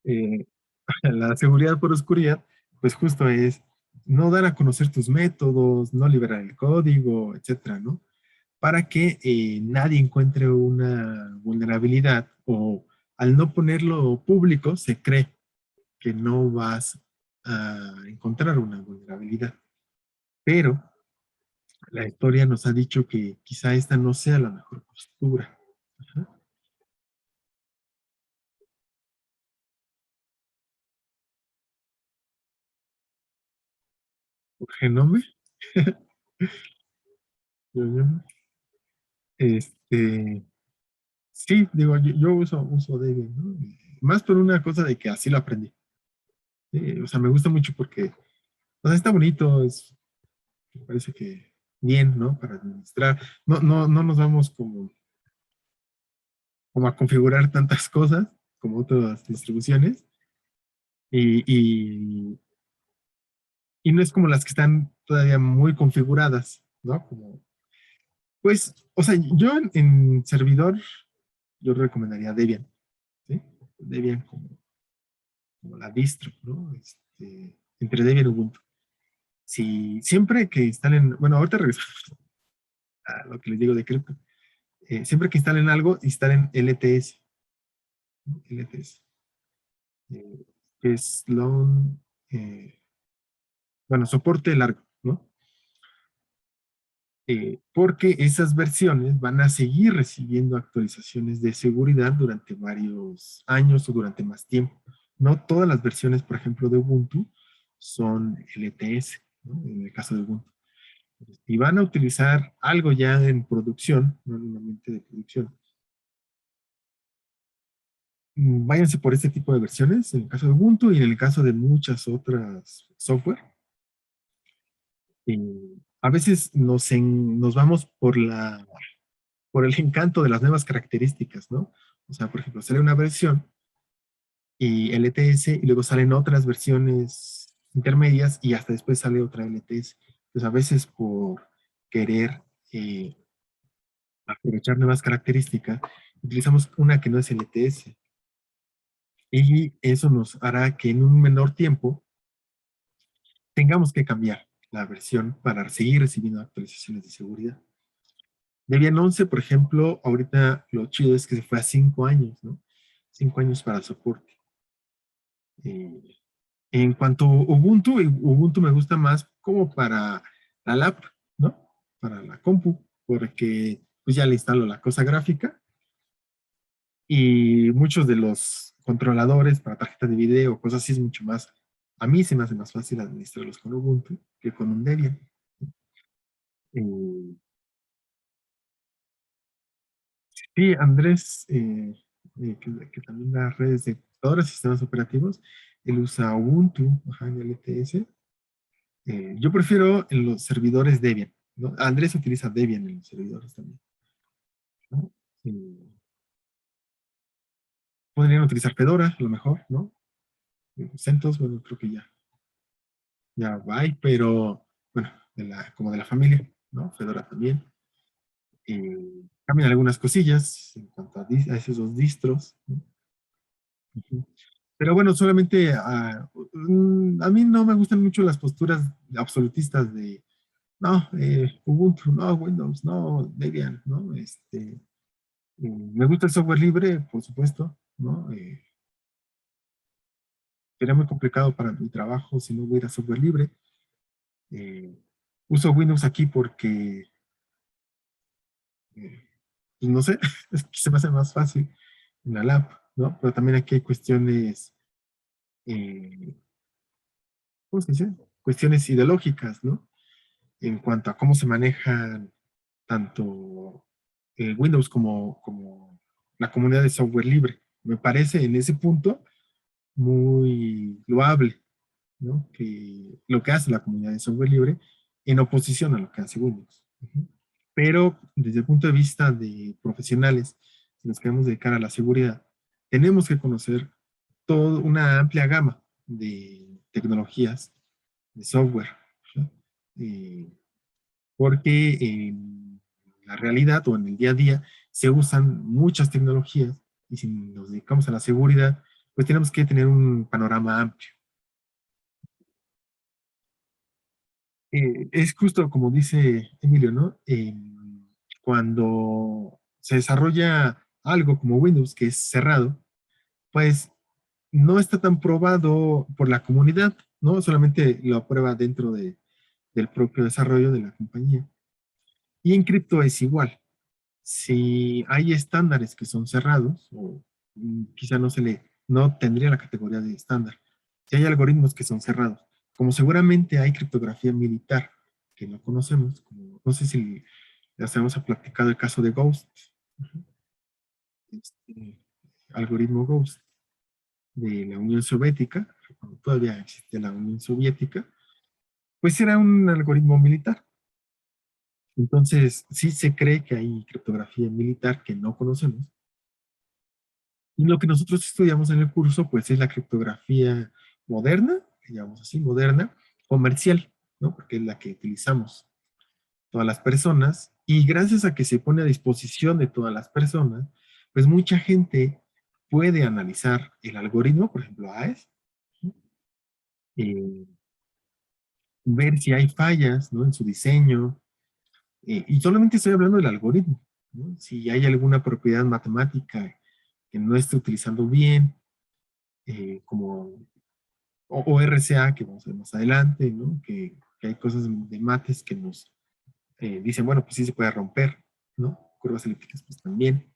Eh, la seguridad por oscuridad, pues justo es no dar a conocer tus métodos, no liberar el código, etcétera, ¿no? Para que nadie encuentre una vulnerabilidad o al no ponerlo público se cree que no vas a encontrar una vulnerabilidad. Pero la historia nos ha dicho que quizá esta no sea la mejor postura. Ajá. ¿Por genome? Este, sí, digo, yo uso Debian, ¿no? Más por una cosa de que así lo aprendí. O sea, me gusta mucho porque, o sea, está bonito, me parece que bien, ¿no? Para administrar. No nos vamos como a configurar tantas cosas como otras distribuciones y, y, y no es como las que están todavía muy configuradas, ¿no? Como, pues, o sea, yo en servidor, yo recomendaría Debian, ¿sí? Debian como la distro, ¿no? Entre Debian y Ubuntu. Si siempre que instalen, bueno, ahorita regresamos a lo que les digo de cripto, siempre que instalen algo, instalen LTS, ¿no? LTS, eh, que es long, eh, bueno, soporte largo, ¿no? Porque esas versiones van a seguir recibiendo actualizaciones de seguridad durante varios años o durante más tiempo. No todas las versiones, por ejemplo, de Ubuntu son LTS, ¿no? En el caso de Ubuntu. Y van a utilizar algo ya en producción, no en un ambiente de producción. Váyanse por este tipo de versiones, en el caso de Ubuntu y en el caso de muchas otras software. A veces nos vamos por el encanto de las nuevas características, ¿no? O sea, por ejemplo, sale una versión y LTS y luego salen otras versiones intermedias y hasta después sale otra LTS. Entonces, a veces por querer aprovechar nuevas características, utilizamos una que no es LTS y eso nos hará que en un menor tiempo tengamos que cambiar la versión para seguir recibiendo actualizaciones de seguridad. Debian 11, por ejemplo, ahorita lo chido es que se fue a 5 años, ¿no? 5 años para soporte. Eh, en cuanto a Ubuntu, Ubuntu me gusta más como para la lab, ¿no? Para la compu, porque pues ya le instalo la cosa gráfica y muchos de los controladores para tarjetas de video, cosas así es mucho más, a mí se me hace más fácil administrarlos con Ubuntu que con un Debian. Eh, sí, Andrés, que también da redes de computadoras, sistemas operativos, él usa Ubuntu, ajá, en LTS. Yo prefiero en los servidores Debian, ¿no? Andrés utiliza Debian en los servidores también, ¿no? Podrían utilizar Fedora, a lo mejor, ¿no? CentOS, bueno, creo que ya va, pero bueno, como de la familia, ¿no? Fedora también. Cambian algunas cosillas en cuanto a esos dos distros, ¿no? Ujú. Pero bueno, solamente a mí no me gustan mucho las posturas absolutistas de, no, Ubuntu, no, Windows, no, Debian, ¿no? Me gusta el software libre, por supuesto, ¿no? Sería muy complicado para mi trabajo si no hubiera software libre. Eh, Uso Windows aquí porque, eh, pues no sé, es que se me hace más fácil en la lab, ¿no? Pero también aquí hay cuestiones, eh, ¿cómo se dice? Cuestiones ideológicas, ¿no? En cuanto a cómo se manejan tanto Windows como la comunidad de software libre. Me parece en ese punto muy loable, ¿no? Que lo que hace la comunidad de software libre en oposición a lo que hace Windows. Ujú. Pero desde el punto de vista de profesionales, si nos queremos dedicar a la seguridad, tenemos que conocer toda una amplia gama de tecnologías, de software, ¿no? Eh, Porque en la realidad o en el día a día se usan muchas tecnologías y si nos dedicamos a la seguridad, pues tenemos que tener un panorama amplio. Es justo como dice Emilio, ¿no? Cuando se desarrolla algo como Windows, que es cerrado, pues no está tan probado por la comunidad, ¿no? Solamente lo aprueba dentro del propio desarrollo de la compañía. Y en cripto es igual. Si hay estándares que son cerrados, o quizá no tendría la categoría de estándar. Si hay algoritmos que son cerrados, como seguramente hay criptografía militar que no conocemos, como, no sé si ya sabemos ha platicado el caso de Ghost, este algoritmo Ghost de la Unión Soviética, cuando todavía existía la Unión Soviética, pues era un algoritmo militar. Entonces, sí se cree que hay criptografía militar que no conocemos. Y lo que nosotros estudiamos en el curso, pues es la criptografía moderna, digamos así, moderna, comercial, ¿no? Porque es la que utilizamos todas las personas. Y gracias a que se pone a disposición de todas las personas, pues mucha gente puede analizar el algoritmo, por ejemplo, AES, ¿sí? eh, ver si hay fallas, ¿no? En su diseño. Y solamente estoy hablando del algoritmo, ¿no? Si hay alguna propiedad matemática que no esté utilizando bien, como o RCA, que vamos a ver más adelante, ¿no? Que hay cosas de mates que nos dicen, bueno, pues sí se puede romper, ¿no? Curvas elípticas, pues también.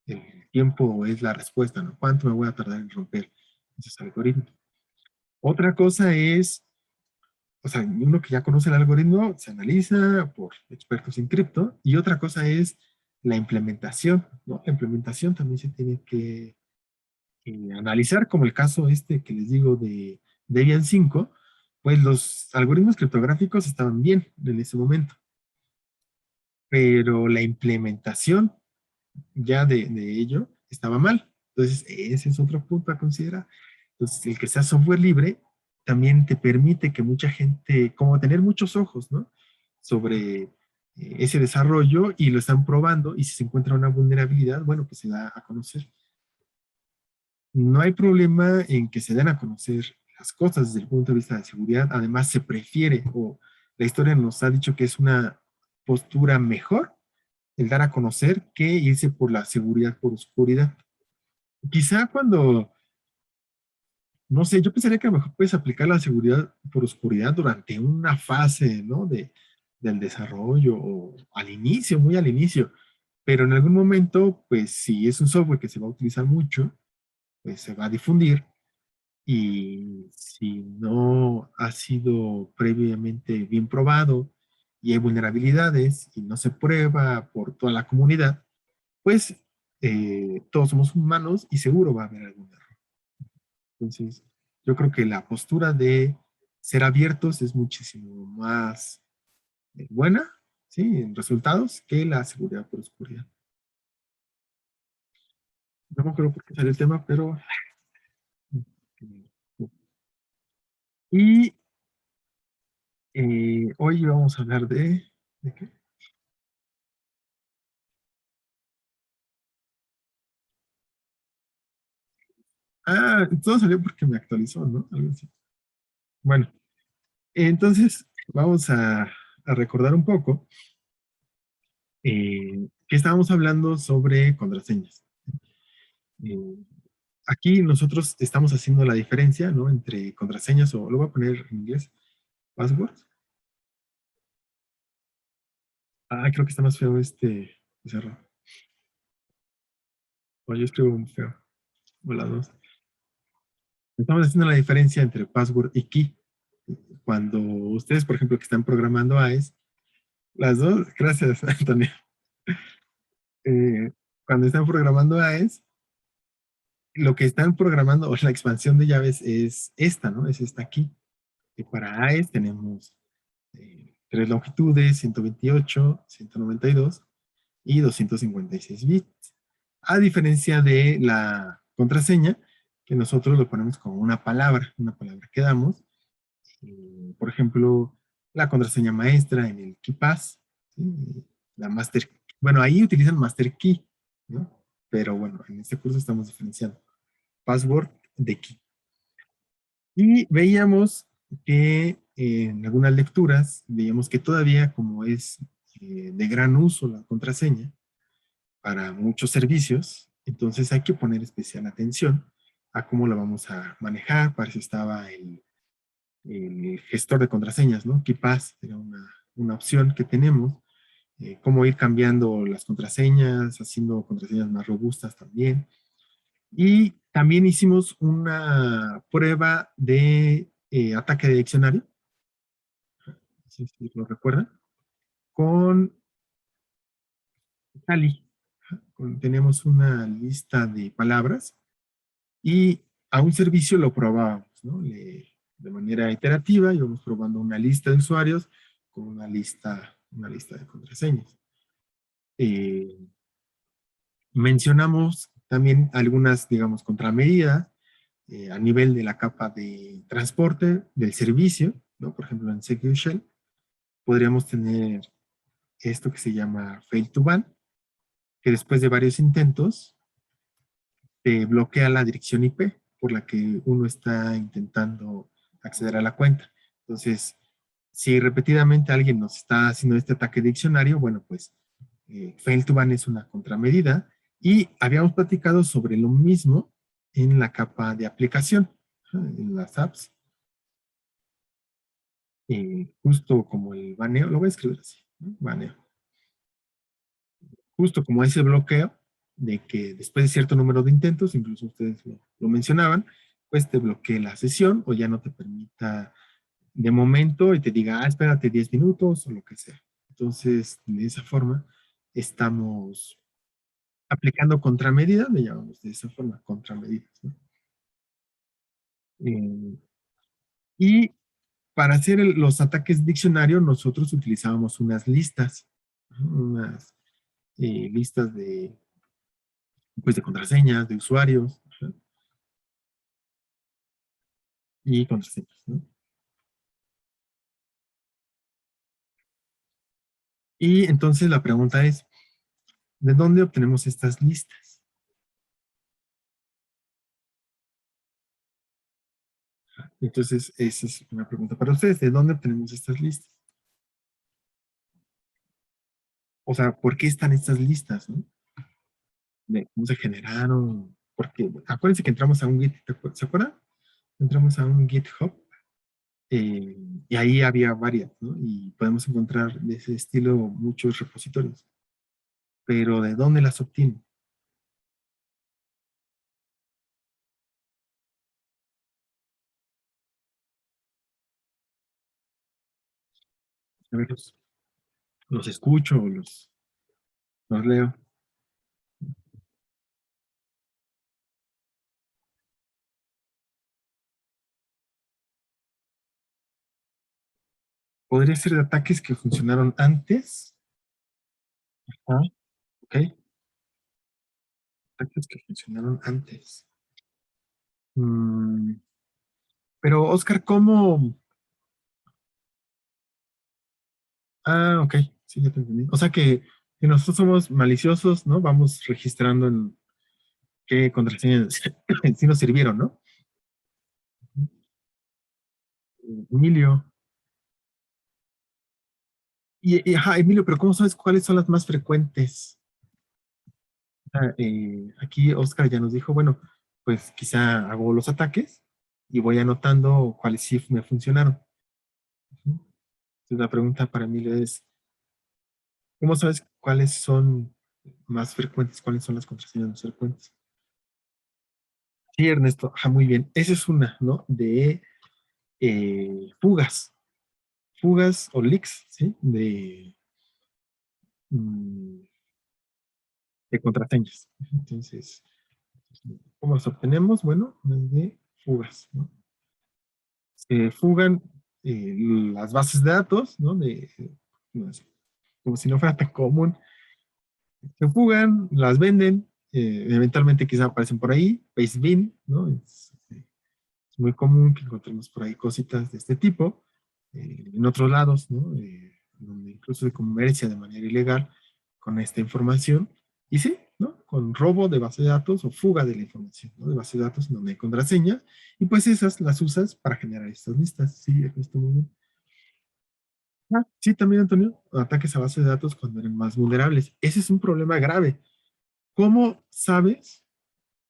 El tiempo es la respuesta, ¿no? ¿Cuánto me voy a tardar en romper esos algoritmos? Otra cosa es, o sea, uno que ya conoce el algoritmo se analiza por expertos en cripto, y otra cosa es la implementación, ¿no? La implementación también se tiene que analizar, como el caso este que les digo de Debian 5, pues los algoritmos criptográficos estaban bien en ese momento, pero la implementación ya de ello estaba mal. Entonces, ese es otro punto a considerar. Entonces, el que sea software libre también te permite que mucha gente, como tener muchos ojos, ¿no? Sobre ese desarrollo y lo están probando y si se encuentra una vulnerabilidad, bueno, pues se da a conocer. No hay problema en que se den a conocer las cosas desde el punto de vista de seguridad. Además, se prefiere, o la historia nos ha dicho que es una postura mejor el dar a conocer que irse por la seguridad por oscuridad. Quizá cuando, no sé, yo pensaría que a lo mejor puedes aplicar la seguridad por oscuridad durante una fase, ¿no? Del desarrollo o al inicio, muy al inicio. Pero en algún momento, pues si es un software que se va a utilizar mucho, pues se va a difundir. Y si no ha sido previamente bien probado y hay vulnerabilidades y no se prueba por toda la comunidad, pues todos somos humanos y seguro va a haber algún error. Entonces, yo creo que la postura de ser abiertos es muchísimo más buena, ¿sí? En resultados que la seguridad por oscuridad. No me acuerdo por qué salió el tema, pero... Y hoy vamos a hablar ¿de qué? Ah, todo salió porque me actualizó, ¿no? Algo así. Bueno, entonces vamos a recordar un poco que estábamos hablando sobre contraseñas. Eh, Aquí nosotros estamos haciendo la diferencia, ¿no? Entre contraseñas, o lo voy a poner en inglés, passwords. Ah, creo que está más feo este cerro. O yo escribo muy feo. O las dos. Estamos haciendo la diferencia entre password y key. Cuando ustedes, por ejemplo, que están programando AES, las dos, gracias, Antonio. Cuando están programando AES, lo que están programando, o la expansión de llaves es esta, ¿no? Es esta aquí. Que para AES tenemos tres longitudes, 128, 192 y 256 bits. A diferencia de la contraseña, que nosotros lo ponemos como una palabra que damos. Por ejemplo, la contraseña maestra en el KeePass, ¿sí? La master, bueno, ahí utilizan master key, ¿no? Pero bueno, en este curso estamos diferenciando password de key. Y veíamos que en algunas lecturas, veíamos que todavía como es de gran uso la contraseña para muchos servicios, entonces hay que poner especial atención a cómo la vamos a manejar. Para eso estaba el gestor de contraseñas, ¿no? KeePass era una opción que tenemos, cómo ir cambiando las contraseñas, haciendo contraseñas más robustas también. Y también hicimos una prueba de ataque de diccionario, no sé si lo recuerdan, con Kali. Tenemos una lista de palabras y a un servicio lo probábamos, ¿no? De manera iterativa íbamos probando una lista de usuarios con una lista de contraseñas. Eh, Mencionamos también algunas, digamos, contramedidas a nivel de la capa de transporte del servicio, ¿no? Por ejemplo, en Secure Shell podríamos tener esto que se llama fail to ban, que después de varios intentos bloquea la dirección IP por la que uno está intentando acceder a la cuenta. Entonces, si repetidamente alguien nos está haciendo este ataque de diccionario, bueno, pues fail to ban es una contramedida y habíamos platicado sobre lo mismo en la capa de aplicación, en las apps, justo como el baneo, lo voy a escribir así, ¿no? Baneo, justo como ese bloqueo de que después de cierto número de intentos, incluso ustedes lo mencionaban, pues te bloquee la sesión o ya no te permita de momento y te diga, ah, espérate 10 minutos o lo que sea. Entonces, de esa forma, estamos aplicando contramedidas, le llamamos de esa forma, contramedidas, ¿no? Eh, y para hacer los ataques de diccionario, nosotros utilizábamos unas listas, ¿no? Unas listas de, pues, de contraseñas, de usuarios, ¿no? Y contraseñas, ¿no? Y entonces la pregunta es, ¿de dónde obtenemos estas listas? Entonces, esa es una pregunta para ustedes, ¿de dónde obtenemos estas listas? O sea, ¿por qué están estas listas, no? De cómo se generaron, porque acuérdense que entramos a un Git, ¿se acuerdan? Entramos a un GitHub eh, y ahí había varias, ¿no? Y podemos encontrar de ese estilo muchos repositorios. Pero ¿de dónde las obtienen? A ver, los escucho, los leo. Podría ser de ataques que funcionaron antes. Ah, ok, ataques que funcionaron antes. Mm, pero, Oscar, ¿cómo? Ah, ok, sí, ya te entendí. O sea que si nosotros somos maliciosos, ¿no? Vamos registrando en qué contraseñas sí nos sirvieron, ¿no? Emilio. Ajá, Emilio, pero ¿cómo sabes cuáles son las más frecuentes? Aquí Oscar ya nos dijo, bueno, pues quizá hago los ataques y voy anotando cuáles sí me funcionaron. Ujú. Entonces la pregunta para Emilio es, ¿cómo sabes cuáles son más frecuentes? ¿Cuáles son las contraseñas más frecuentes? Sí, Ernesto, ajá, muy bien. Esa es una, ¿no? De fugas, fugas o leaks, ¿sí? Mm, de contraseñas. Entonces, ¿cómo las obtenemos? Bueno, de fugas, ¿no? Se fugan las bases de datos, ¿no? No sé, como si no fuera tan común. Se fugan, las venden, eventualmente quizá aparecen por ahí, Pastebin, ¿no? Es muy común que encontremos por ahí cositas de este tipo, en otros lados, ¿no? Donde incluso se comercia de manera ilegal con esta información. Y sí, ¿no? Con robo de base de datos o fuga de la información, ¿no? De base de datos donde hay contraseña, y pues esas las usas para generar estas listas. Sí, está muy bien. Ah, sí, también, Antonio, ataques a base de datos cuando eran más vulnerables. Ese es un problema grave. ¿Cómo sabes,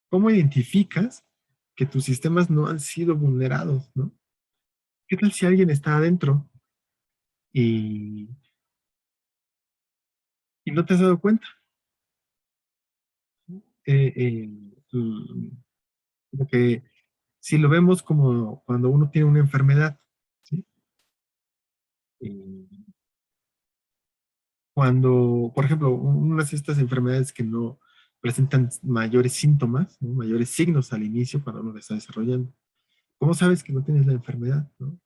cómo identificas que tus sistemas no han sido vulnerados, ¿no? ¿Qué tal si alguien está adentro y, y no te has dado cuenta? Eh, eh, mm, Porque si lo vemos como cuando uno tiene una enfermedad, ¿sí? Eh, Cuando, por ejemplo, unas de estas enfermedades que no presentan mayores síntomas, ¿no? Mayores signos al inicio cuando uno lo está desarrollando. ¿Cómo sabes que no tienes la enfermedad, ¿no?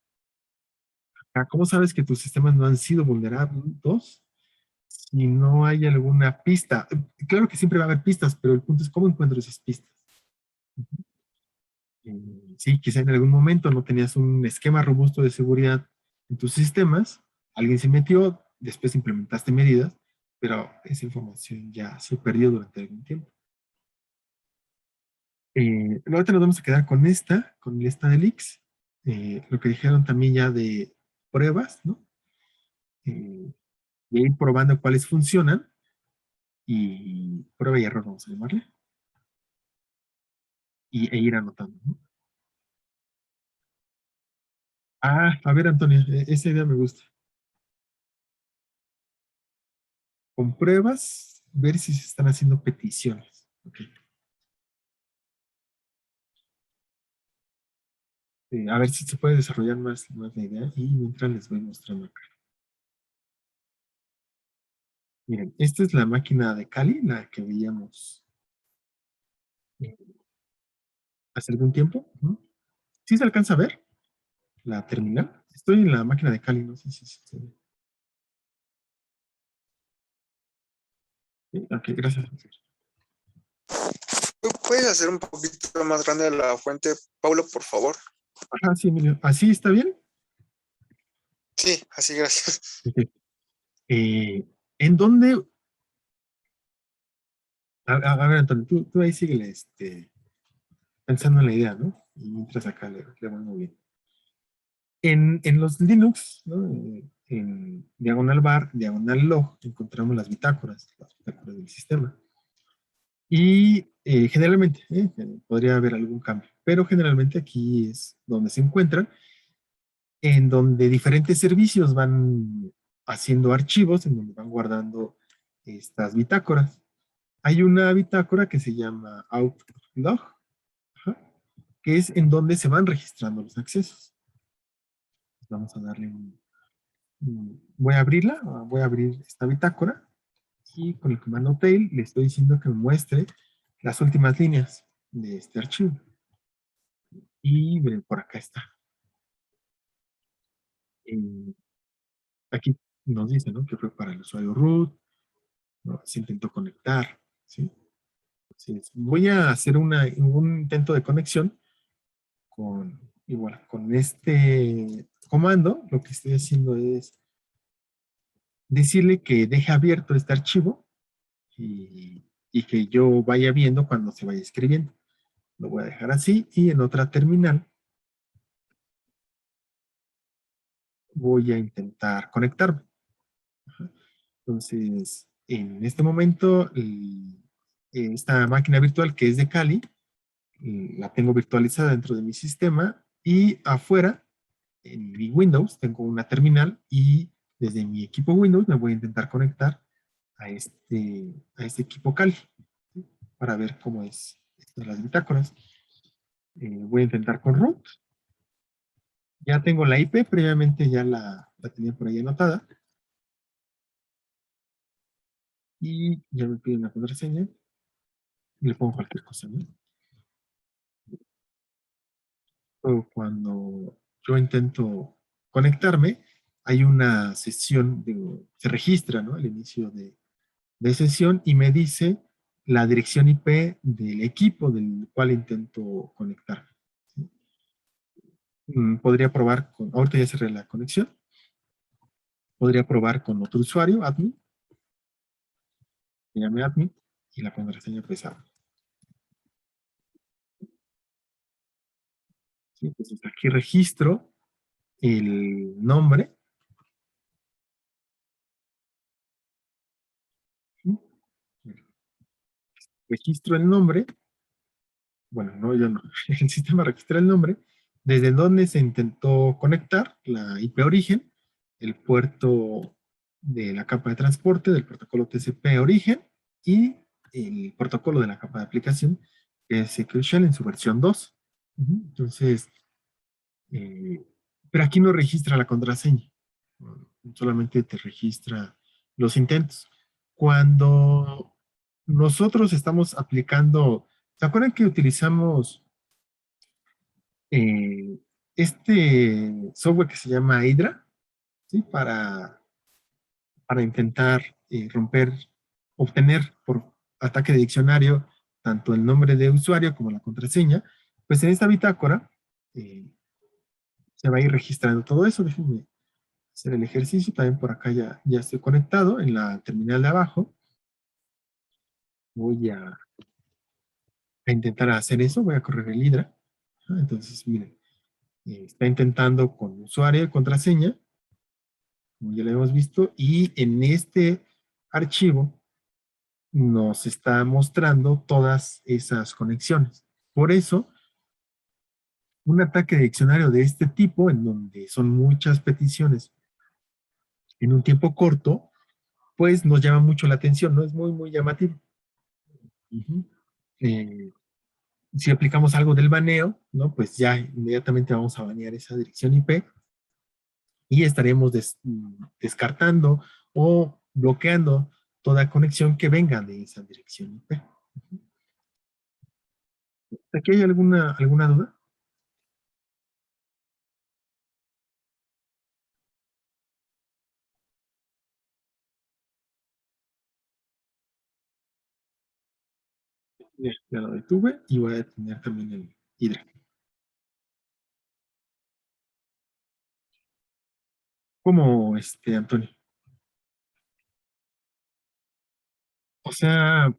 ¿Cómo sabes que tus sistemas no han sido vulnerados si no hay alguna pista? Claro que siempre va a haber pistas, pero el punto es cómo encuentro esas pistas. Sí, quizá en algún momento no tenías un esquema robusto de seguridad en tus sistemas, alguien se metió, después implementaste medidas, pero esa información ya se perdió durante algún tiempo. Ahorita nos vamos a quedar con esta de leaks, lo que dijeron también ya de pruebas, ¿no? De ir probando cuáles funcionan y prueba y error, vamos a llamarle, e ir anotando, ¿no? Ah, a ver, Antonio, esa idea me gusta. Con pruebas, ver si se están haciendo peticiones. Ok. A ver si se puede desarrollar más la idea y mientras les voy mostrando acá. Miren, esta es la máquina de Kali, la que veíamos eh, hace algún tiempo. Ujú. ¿Sí se alcanza a ver la terminal? Estoy en la máquina de Kali, no sé si se ve. Sí, ok, gracias. ¿Tú puedes hacer un poquito más grande la fuente, Paulo, por favor? Ajá, sí, Emilio. ¿Así está bien? Sí, así, gracias. Ok. Eh, ¿En dónde? A ver, Antonio, tú ahí sigue pensando en la idea, ¿no? Y mientras acá le voy muy bien. En los Linux, ¿no? En diagonal bar, diagonal log, encontramos las bitácoras del sistema. Y generalmente, podría haber algún cambio, pero generalmente aquí es donde se encuentran, en donde diferentes servicios van haciendo archivos, en donde van guardando estas bitácoras. Hay una bitácora que se llama outlog, ajá, que es en donde se van registrando los accesos. Vamos a darle voy a abrirla, voy a abrir esta bitácora y con el comando tail le estoy diciendo que me muestre las últimas líneas de este archivo. Y miren, por acá está. Eh, Aquí nos dice, ¿no? Que fue para el usuario root, ¿no? Se intentó conectar, ¿sí? Entonces, voy a hacer un intento de conexión igual, con este comando. Lo que estoy haciendo es decirle que deje abierto este archivo y que yo vaya viendo cuando se vaya escribiendo. Lo voy a dejar así y en otra terminal voy a intentar conectarme. Entonces, en este momento, esta máquina virtual que es de Kali, la tengo virtualizada dentro de mi sistema y afuera, en mi Windows, tengo una terminal y desde mi equipo Windows me voy a intentar conectar a este equipo Kali, ¿sí? Para ver cómo es esto de las bitácoras. Voy a intentar con root. Ya tengo la IP, previamente ya la tenía por ahí anotada. Y ya me pide una contraseña y le pongo cualquier cosa, ¿no? O cuando yo intento conectarme, hay una sesión, digo, se registra, ¿no? El inicio de sesión y me dice la dirección IP del equipo del cual intento conectarme, ¿sí? Podría probar ahorita ya cerré la conexión, podría probar con otro usuario, admin, se llame admin, y la contraseña pesada. ¿Sí? Entonces aquí registro el nombre. ¿Sí? Registro el nombre. Bueno, no, yo no. El sistema registra el nombre desde donde se intentó conectar la IP origen, el puerto de la capa de transporte del protocolo TCP origen y el protocolo de la capa de aplicación, que es Secure Shell en su versión 2. Entonces, eh, pero aquí no registra la contraseña, solamente te registra los intentos. Cuando nosotros estamos aplicando, ¿se acuerdan que utilizamos eh, este software que se llama Hydra? ¿Sí? Para intentar romper, obtener por ataque de diccionario tanto el nombre de usuario como la contraseña. Pues en esta bitácora eh, se va a ir registrando todo eso. Déjenme hacer el ejercicio. También por acá ya estoy conectado en la terminal de abajo. Voy a intentar hacer eso. Voy a correr el Hydra. Entonces, miren, está intentando con usuario y contraseña, como ya lo hemos visto, y en este archivo nos está mostrando todas esas conexiones. Por eso, un ataque de diccionario de este tipo, en donde son muchas peticiones en un tiempo corto, pues nos llama mucho la atención, ¿no? Es muy llamativo. Uh-huh. eh, si aplicamos algo del baneo, ¿no? Pues ya inmediatamente vamos a banear esa dirección IP y estaremos descartando o bloqueando toda conexión que venga de esa dirección IP. ¿Aquí hay alguna duda? Ya lo detuve y voy a detener también el Hydra. ¿Cómo, Antonio? O sea,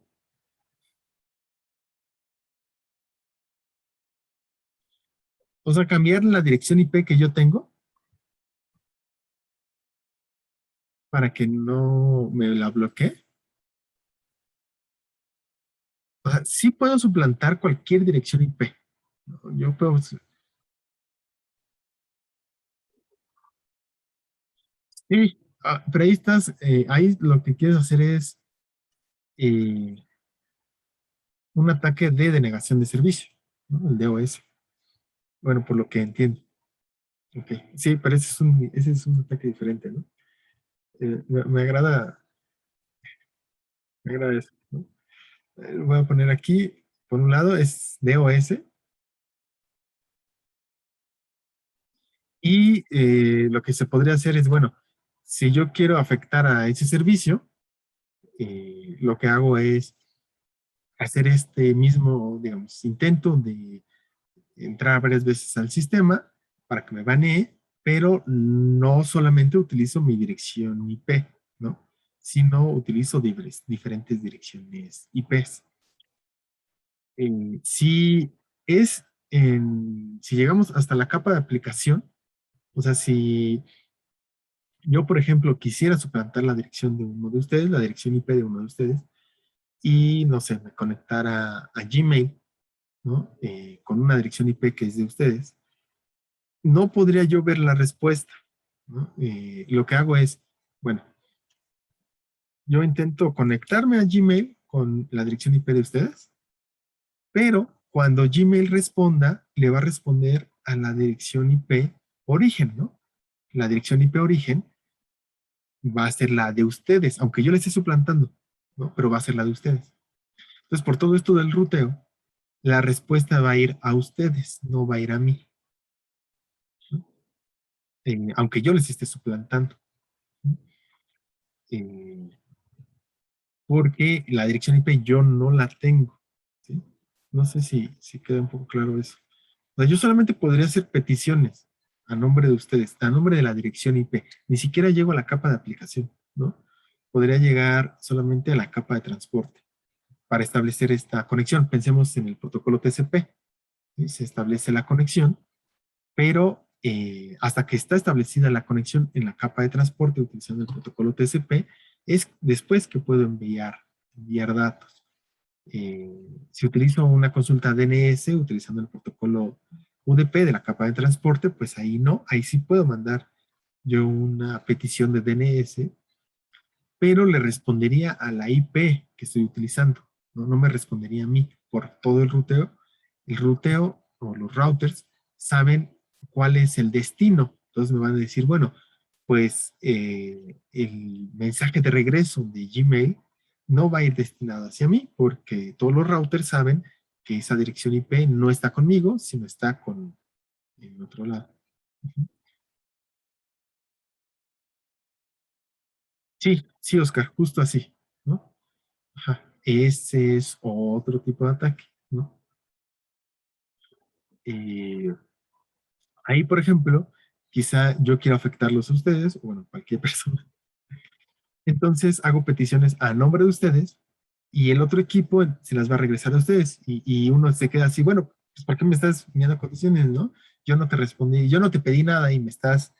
cambiar la dirección IP que yo tengo para que no me la bloquee. O sea, sí puedo suplantar cualquier dirección IP, ¿no? Yo puedo, sí, pero ahí estás, ahí lo que quieres hacer es eh, un ataque de denegación de servicio, ¿no? El DOS. Bueno, por lo que entiendo. Ok, sí, pero ese es un ataque diferente, ¿no? Me agrada eso, ¿no? Voy a poner aquí, por un lado es DOS, y lo que se podría hacer es, bueno, si yo quiero afectar a ese servicio, lo que hago es hacer este mismo, digamos, intento de entrar varias veces al sistema para que me banee, pero no solamente utilizo mi dirección IP, ¿no? Sino utilizo diferentes direcciones IPs. Si es si llegamos hasta la capa de aplicación, o sea, si yo, por ejemplo, quisiera suplantar la dirección de uno de ustedes, la dirección IP de uno de ustedes, y no sé, me conectara a Gmail, ¿no? Con una dirección IP que es de ustedes, no podría yo ver la respuesta, ¿no? Lo que hago es, bueno, yo intento conectarme a Gmail con la dirección IP de ustedes, pero cuando Gmail responda, le va a responder a la dirección IP origen, ¿no? La dirección IP origen va a ser la de ustedes, aunque yo la esté suplantando, ¿no? Pero va a ser la de ustedes. Entonces, por todo esto del ruteo, la respuesta va a ir a ustedes, no va a ir a mí, ¿no? Aunque yo les esté suplantando, ¿no? Eh, porque la dirección IP yo no la tengo, ¿sí? No sé si queda un poco claro eso. O sea, yo solamente podría hacer peticiones a nombre de ustedes, a nombre de la dirección IP. Ni siquiera llego a la capa de aplicación, ¿no? Podría llegar solamente a la capa de transporte. para establecer esta conexión. Pensemos en el protocolo TCP. ¿Sí? Se establece la conexión, pero hasta que está establecida la conexión en la capa de transporte utilizando el protocolo TCP, es después que puedo enviar datos. Si utilizo una consulta DNS utilizando el protocolo UDP de la capa de transporte, pues ahí no, ahí sí puedo mandar yo una petición de DNS, pero le respondería a la IP que estoy utilizando, no, no me respondería a mí por todo el ruteo. El ruteo o los routers saben cuál es el destino, entonces me van a decir, bueno, pues el mensaje de regreso de Gmail no va a ir destinado hacia mí porque todos los routers saben que esa dirección IP no está conmigo, sino está con el otro lado. Sí, sí, Oscar, justo así, ¿no? Ajá. Ese es otro tipo de ataque, ¿no? Eh, Ahí, por ejemplo, quizá yo quiero afectarlos a ustedes, o bueno, cualquier persona. Entonces hago peticiones a nombre de ustedes y el otro equipo se las va a regresar a ustedes y uno se queda así, bueno, pues ¿por qué me estás enviando condiciones, no? Yo no te respondí, yo no te pedí nada y me estás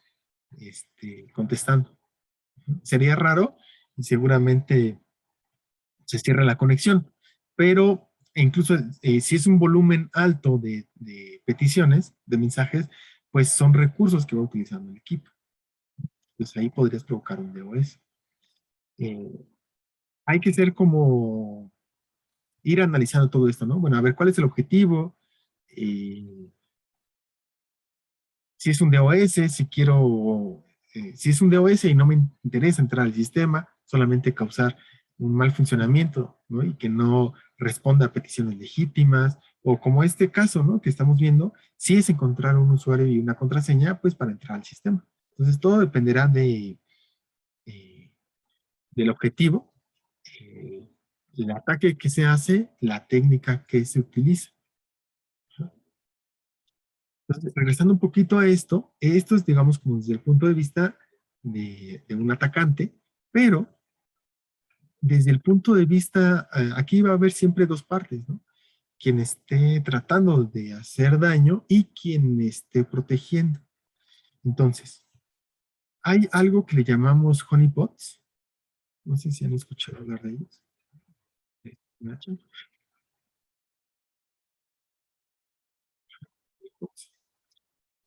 contestando. Sería raro y seguramente se cierra la conexión, pero incluso si es un volumen alto de peticiones, de mensajes, pues son recursos que va utilizando el equipo. Entonces ahí podrías provocar un DOS. Eh, Hay que ser como ir analizando todo esto, ¿no? Bueno, a ver, ¿cuál es el objetivo? Eh, si es un DOS, si quiero, si es un DOS y no me interesa entrar al sistema, solamente causar un mal funcionamiento, ¿no? Y que no responda a peticiones legítimas, o como este caso, ¿no? Que estamos viendo, si es encontrar un usuario y una contraseña, pues para entrar al sistema. Entonces, todo dependerá eh, del objetivo, eh, el ataque que se hace, la técnica que se utiliza. Entonces, regresando un poquito a esto es, digamos, como desde el punto de vista de un atacante, pero desde el punto de vista, aquí va a haber siempre dos partes, ¿no? Quien esté tratando de hacer daño y quien esté protegiendo. Entonces, hay algo que le llamamos honeypots, no sé si han escuchado hablar de ellos. Nacho.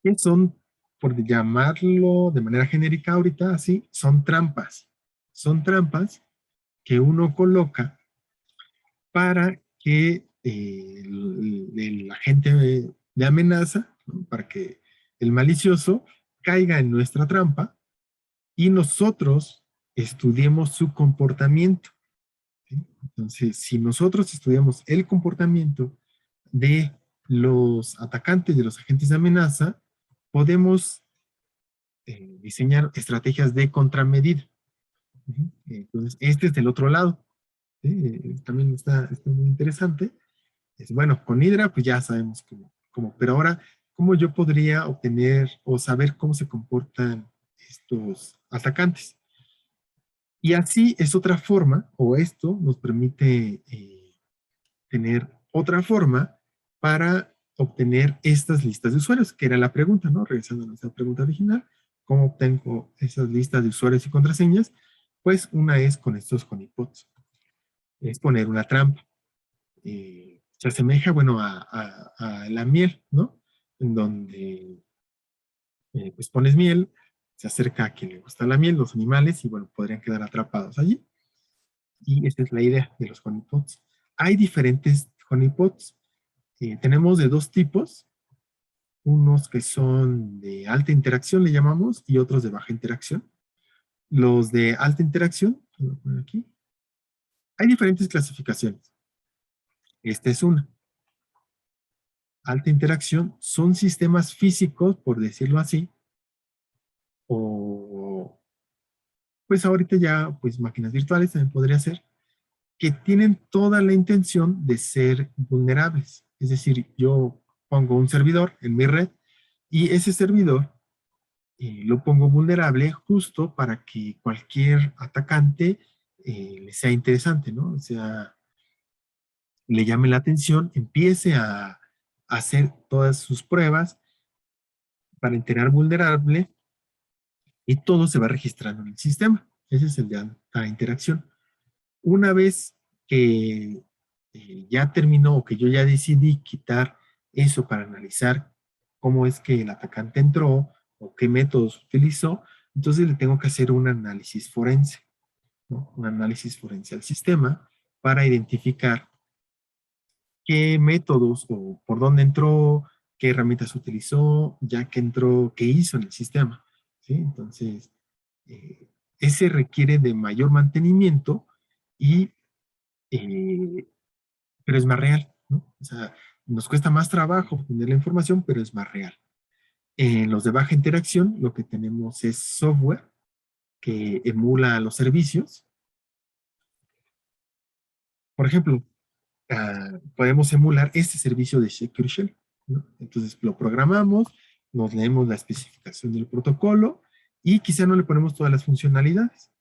Que son, por llamarlo de manera genérica ahorita, así, son trampas. Son trampas que uno coloca para que el agente de amenaza, ¿no? Para que el malicioso caiga en nuestra trampa y nosotros estudiemos su comportamiento. ¿Sí? Entonces, si nosotros estudiamos el comportamiento de los atacantes, de los agentes de amenaza, podemos diseñar estrategias de contramedida. Entonces, este es del otro lado. ¿Sí? También está muy interesante. Es, bueno, con Hydra, pues ya sabemos cómo, pero ahora, ¿cómo yo podría obtener o saber cómo se comportan estos atacantes? Y así es otra forma, o esto nos permite tener otra forma para obtener estas listas de usuarios, que era la pregunta, ¿no? Regresando a nuestra pregunta original, ¿cómo obtengo esas listas de usuarios y contraseñas? Pues una es con estos honeypots, es poner una trampa. Se asemeja, bueno, a la miel, ¿no? En donde pues pones miel, se acerca a quien le gusta la miel, los animales, y bueno, podrían quedar atrapados allí. Y esa es la idea de los honeypots. Hay diferentes honeypots. Tenemos de dos tipos, unos que son de alta interacción, le llamamos, y otros de baja interacción. Los de alta interacción, voy a poner aquí, hay diferentes clasificaciones. Esta es una. Alta interacción son sistemas físicos, por decirlo así, o pues ahorita ya, pues máquinas virtuales también podría ser, que tienen toda la intención de ser vulnerables. Es decir, yo pongo un servidor en mi red y ese servidor lo pongo vulnerable justo para que cualquier atacante le sea interesante, ¿no? O sea, le llame la atención, empiece a hacer todas sus pruebas para enterar vulnerable y todo se va registrando en el sistema. Ese es el de alta interacción. Una vez que ya terminó o que yo ya decidí quitar eso para analizar cómo es que el atacante entró o qué métodos utilizó, entonces le tengo que hacer un análisis forense, ¿no? Un análisis forense al sistema para identificar qué métodos o por dónde entró, qué herramientas utilizó, ya que entró, qué hizo en el sistema. ¿Sí? Entonces, ese requiere de mayor mantenimiento y eh, pero es más real, ¿no? O sea, nos cuesta más trabajo obtener la información, pero es más real. En los de baja interacción, lo que tenemos es software que emula los servicios. Por ejemplo, podemos emular este servicio de Secure Shell, ¿no? Entonces lo programamos, nos leemos la especificación del protocolo y quizá no le ponemos todas las funcionalidades.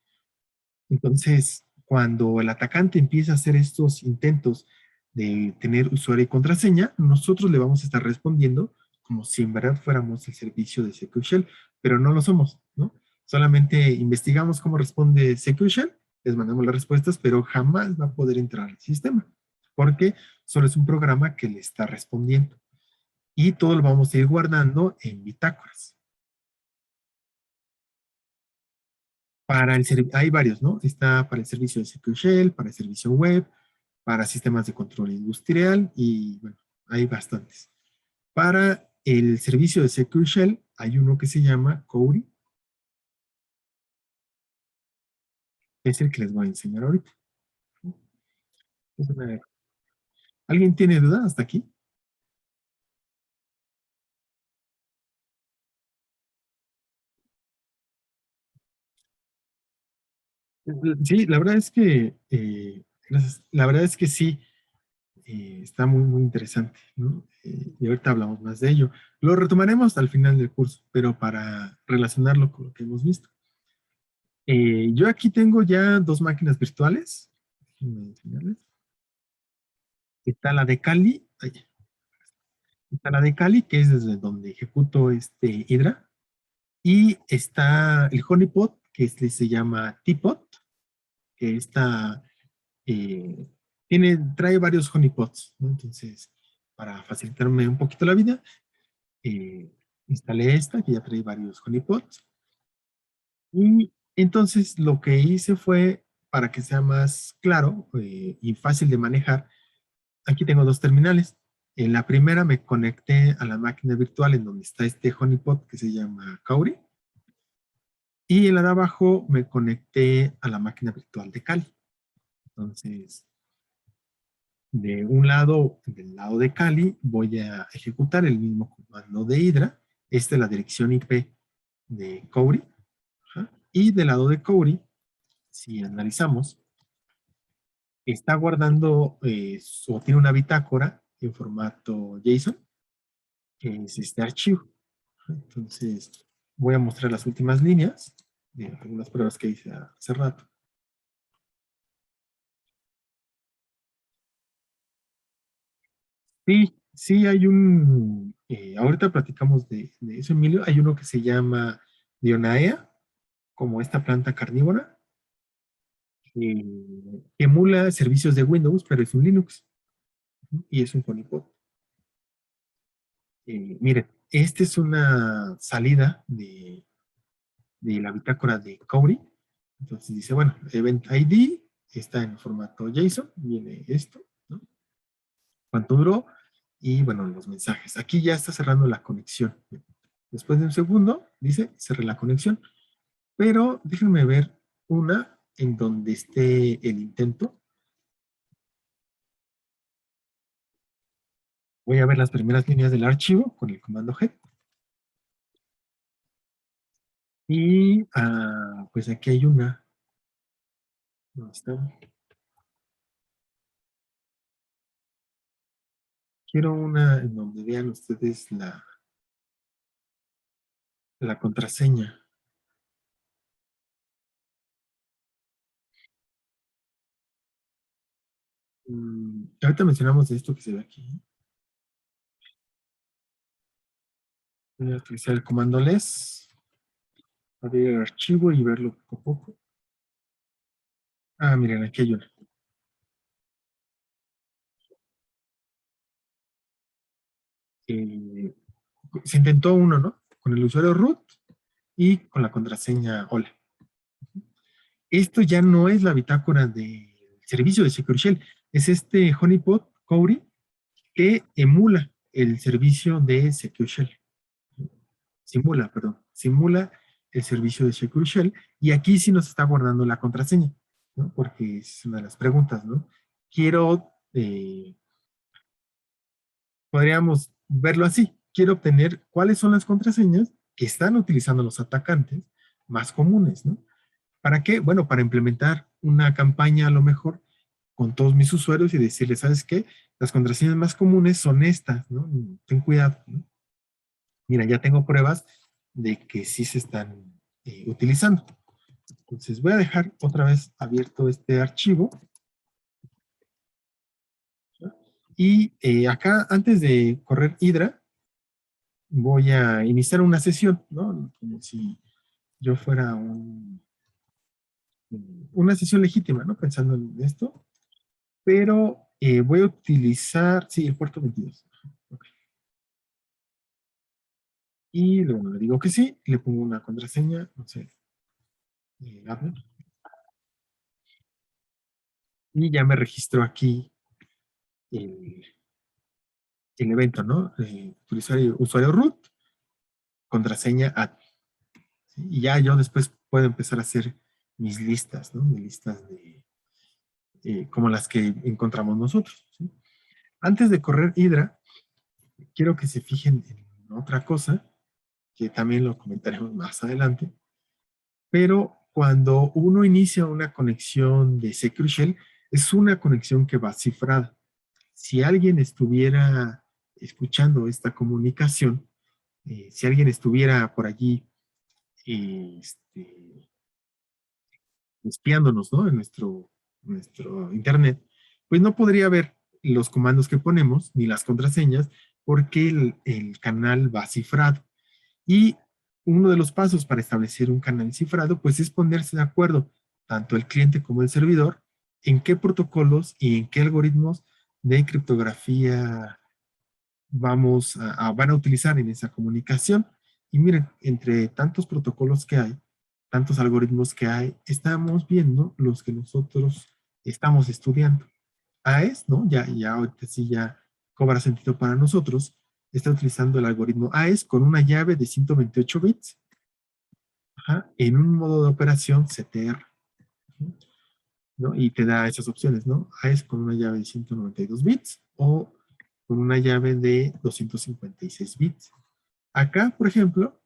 Entonces, cuando el atacante empieza a hacer estos intentos de tener usuario y contraseña, nosotros le vamos a estar respondiendo como si en verdad fuéramos el servicio de Secure Shell, pero no lo somos, ¿no? Solamente investigamos cómo responde Secure Shell, les mandamos las respuestas, pero jamás va a poder entrar al sistema, porque solo es un programa que le está respondiendo. Y todo lo vamos a ir guardando en bitácoras. Para el hay varios, ¿no? Está para el servicio de Secure Shell, para el servicio web, para sistemas de control industrial y bueno, hay bastantes. Para el servicio de Secure Shell hay uno que se llama Cori, que es el que les voy a enseñar ahorita. ¿Alguien tiene duda hasta aquí? Sí, la verdad es que, la verdad es que sí, está muy, muy interesante, ¿no? Y ahorita hablamos más de ello. Lo retomaremos al final del curso, pero para relacionarlo con lo que hemos visto. Yo aquí tengo ya dos máquinas virtuales. Déjenme enseñarles. Está la de Kali, está la de Kali, que es desde donde ejecuto este Hydra, y está el Honeypot, que se llama Teapot, que está, eh, trae varios honeypots, ¿no? Entonces, para facilitarme un poquito la vida, eh, instalé esta, que ya trae varios honeypots, y entonces lo que hice fue, para que sea más claro y fácil de manejar, aquí tengo dos terminales. En la primera me conecté a la máquina virtual en donde está este honeypot que se llama Kauri. Y en la de abajo me conecté a la máquina virtual de Kali. Entonces, de un lado, del lado de Kali, voy a ejecutar el mismo comando de Hydra. Esta es la dirección IP de Kauri. Ajá. Y del lado de Kauri, si analizamos, está guardando o tiene una bitácora en formato JSON, que es este archivo. Entonces, voy a mostrar las últimas líneas de algunas pruebas que hice hace rato. Sí, sí hay ahorita platicamos de eso, Emilio, hay uno que se llama Dionaea, como esta planta carnívora, que emula servicios de Windows, pero es un Linux, ¿no? Y es un honeypot. Miren, esta es una salida de la bitácora de Cowry. Entonces dice, bueno, Event ID está en formato JSON, viene esto, ¿no? Cuánto duró y bueno, los mensajes. Aquí ya está cerrando la conexión. Después de un segundo, dice, cerré la conexión. Pero déjenme ver una en donde esté el intento. Voy a ver las primeras líneas del archivo con el comando head. Y pues aquí hay una. ¿Dónde está? Quiero una en donde vean ustedes la contraseña. Ahorita mencionamos esto que se ve aquí. Voy a utilizar el comando les, abrir el archivo y verlo poco a poco. Ah, miren, aquí hay una. Eh, Se intentó uno, ¿no? Con el usuario root y con la contraseña hola. Esto ya no es la bitácora del servicio de Secure Shell, es este honeypot Cowrie que emula el servicio de Secure Shell. Simula, perdón, simula el servicio de Secure Shell y aquí sí nos está guardando la contraseña, ¿no? Porque es una de las preguntas, ¿no? Quiero, podríamos verlo así, quiero obtener cuáles son las contraseñas que están utilizando los atacantes más comunes, ¿no? ¿Para qué? Bueno, para implementar una campaña a lo mejor con todos mis usuarios y decirles, ¿sabes qué? Las contraseñas más comunes son estas, ¿no? Ten cuidado, ¿no? Mira, ya tengo pruebas de que sí se están utilizando. Entonces voy a dejar otra vez abierto este archivo. ¿No? Y acá, antes de correr Hydra, voy a iniciar una sesión, ¿no? Como si yo fuera una sesión legítima, ¿no? Pensando en esto. Pero voy a utilizar, sí, el puerto 22. Ok. Y luego le digo que sí, le pongo una contraseña, no sé, admin, y ya me registro aquí el, el evento, ¿no? Usuario root, contraseña admin. ¿Sí? Y ya yo después puedo empezar a hacer mis listas, ¿no? Mis listas de, como las que encontramos nosotros. ¿Sí? Antes de correr Hydra, quiero que se fijen en otra cosa, que también lo comentaremos más adelante, pero cuando uno inicia una conexión de Secure Shell, es una conexión que va cifrada. Si alguien estuviera escuchando esta comunicación, si alguien estuviera por allí espiándonos, ¿no? En nuestro internet, pues no podría ver los comandos que ponemos ni las contraseñas porque el canal va cifrado. Y uno de los pasos para establecer un canal cifrado, pues es ponerse de acuerdo, tanto el cliente como el servidor, en qué protocolos y en qué algoritmos de criptografía van a utilizar en esa comunicación. Y miren, entre tantos protocolos que hay, tantos algoritmos que hay, estamos viendo los que nosotros estamos estudiando. AES, ¿no? Ya ahorita sí ya cobra sentido para nosotros. Está utilizando el algoritmo AES con una llave de 128 bits, ajá, en un modo de operación CTR, ¿no? Y te da esas opciones, ¿no? AES con una llave de 192 bits o con una llave de 256 bits. Acá, por ejemplo,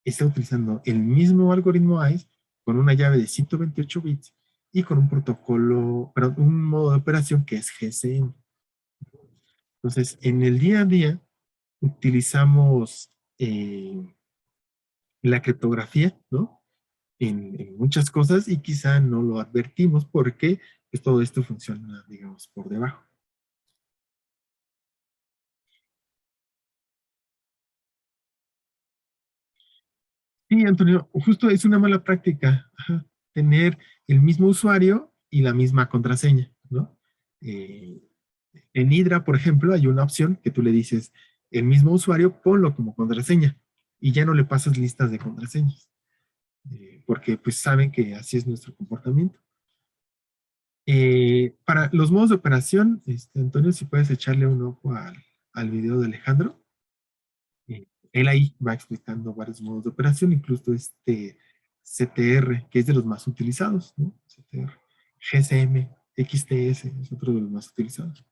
está utilizando el mismo algoritmo AES con una llave de 128 bits y con un protocolo, perdón, un modo de operación que es GSM. Entonces, en el día a día utilizamos la criptografía, ¿no? En muchas cosas y quizá no lo advertimos porque pues, todo esto funciona, digamos, por debajo. Sí, Antonio, justo es una mala práctica, ajá, tener el mismo usuario y la misma contraseña, ¿no? Eh, en Hydra, por ejemplo, hay una opción que tú le dices, el mismo usuario, ponlo como contraseña y ya no le pasas listas de contraseñas, porque pues saben que así es nuestro comportamiento. Para los modos de operación, Antonio, si puedes echarle un ojo al video de Alejandro, él ahí va explicando varios modos de operación, incluso este CTR, que es de los más utilizados, ¿no? CTR, GSM, XTS, es otro de los más utilizados.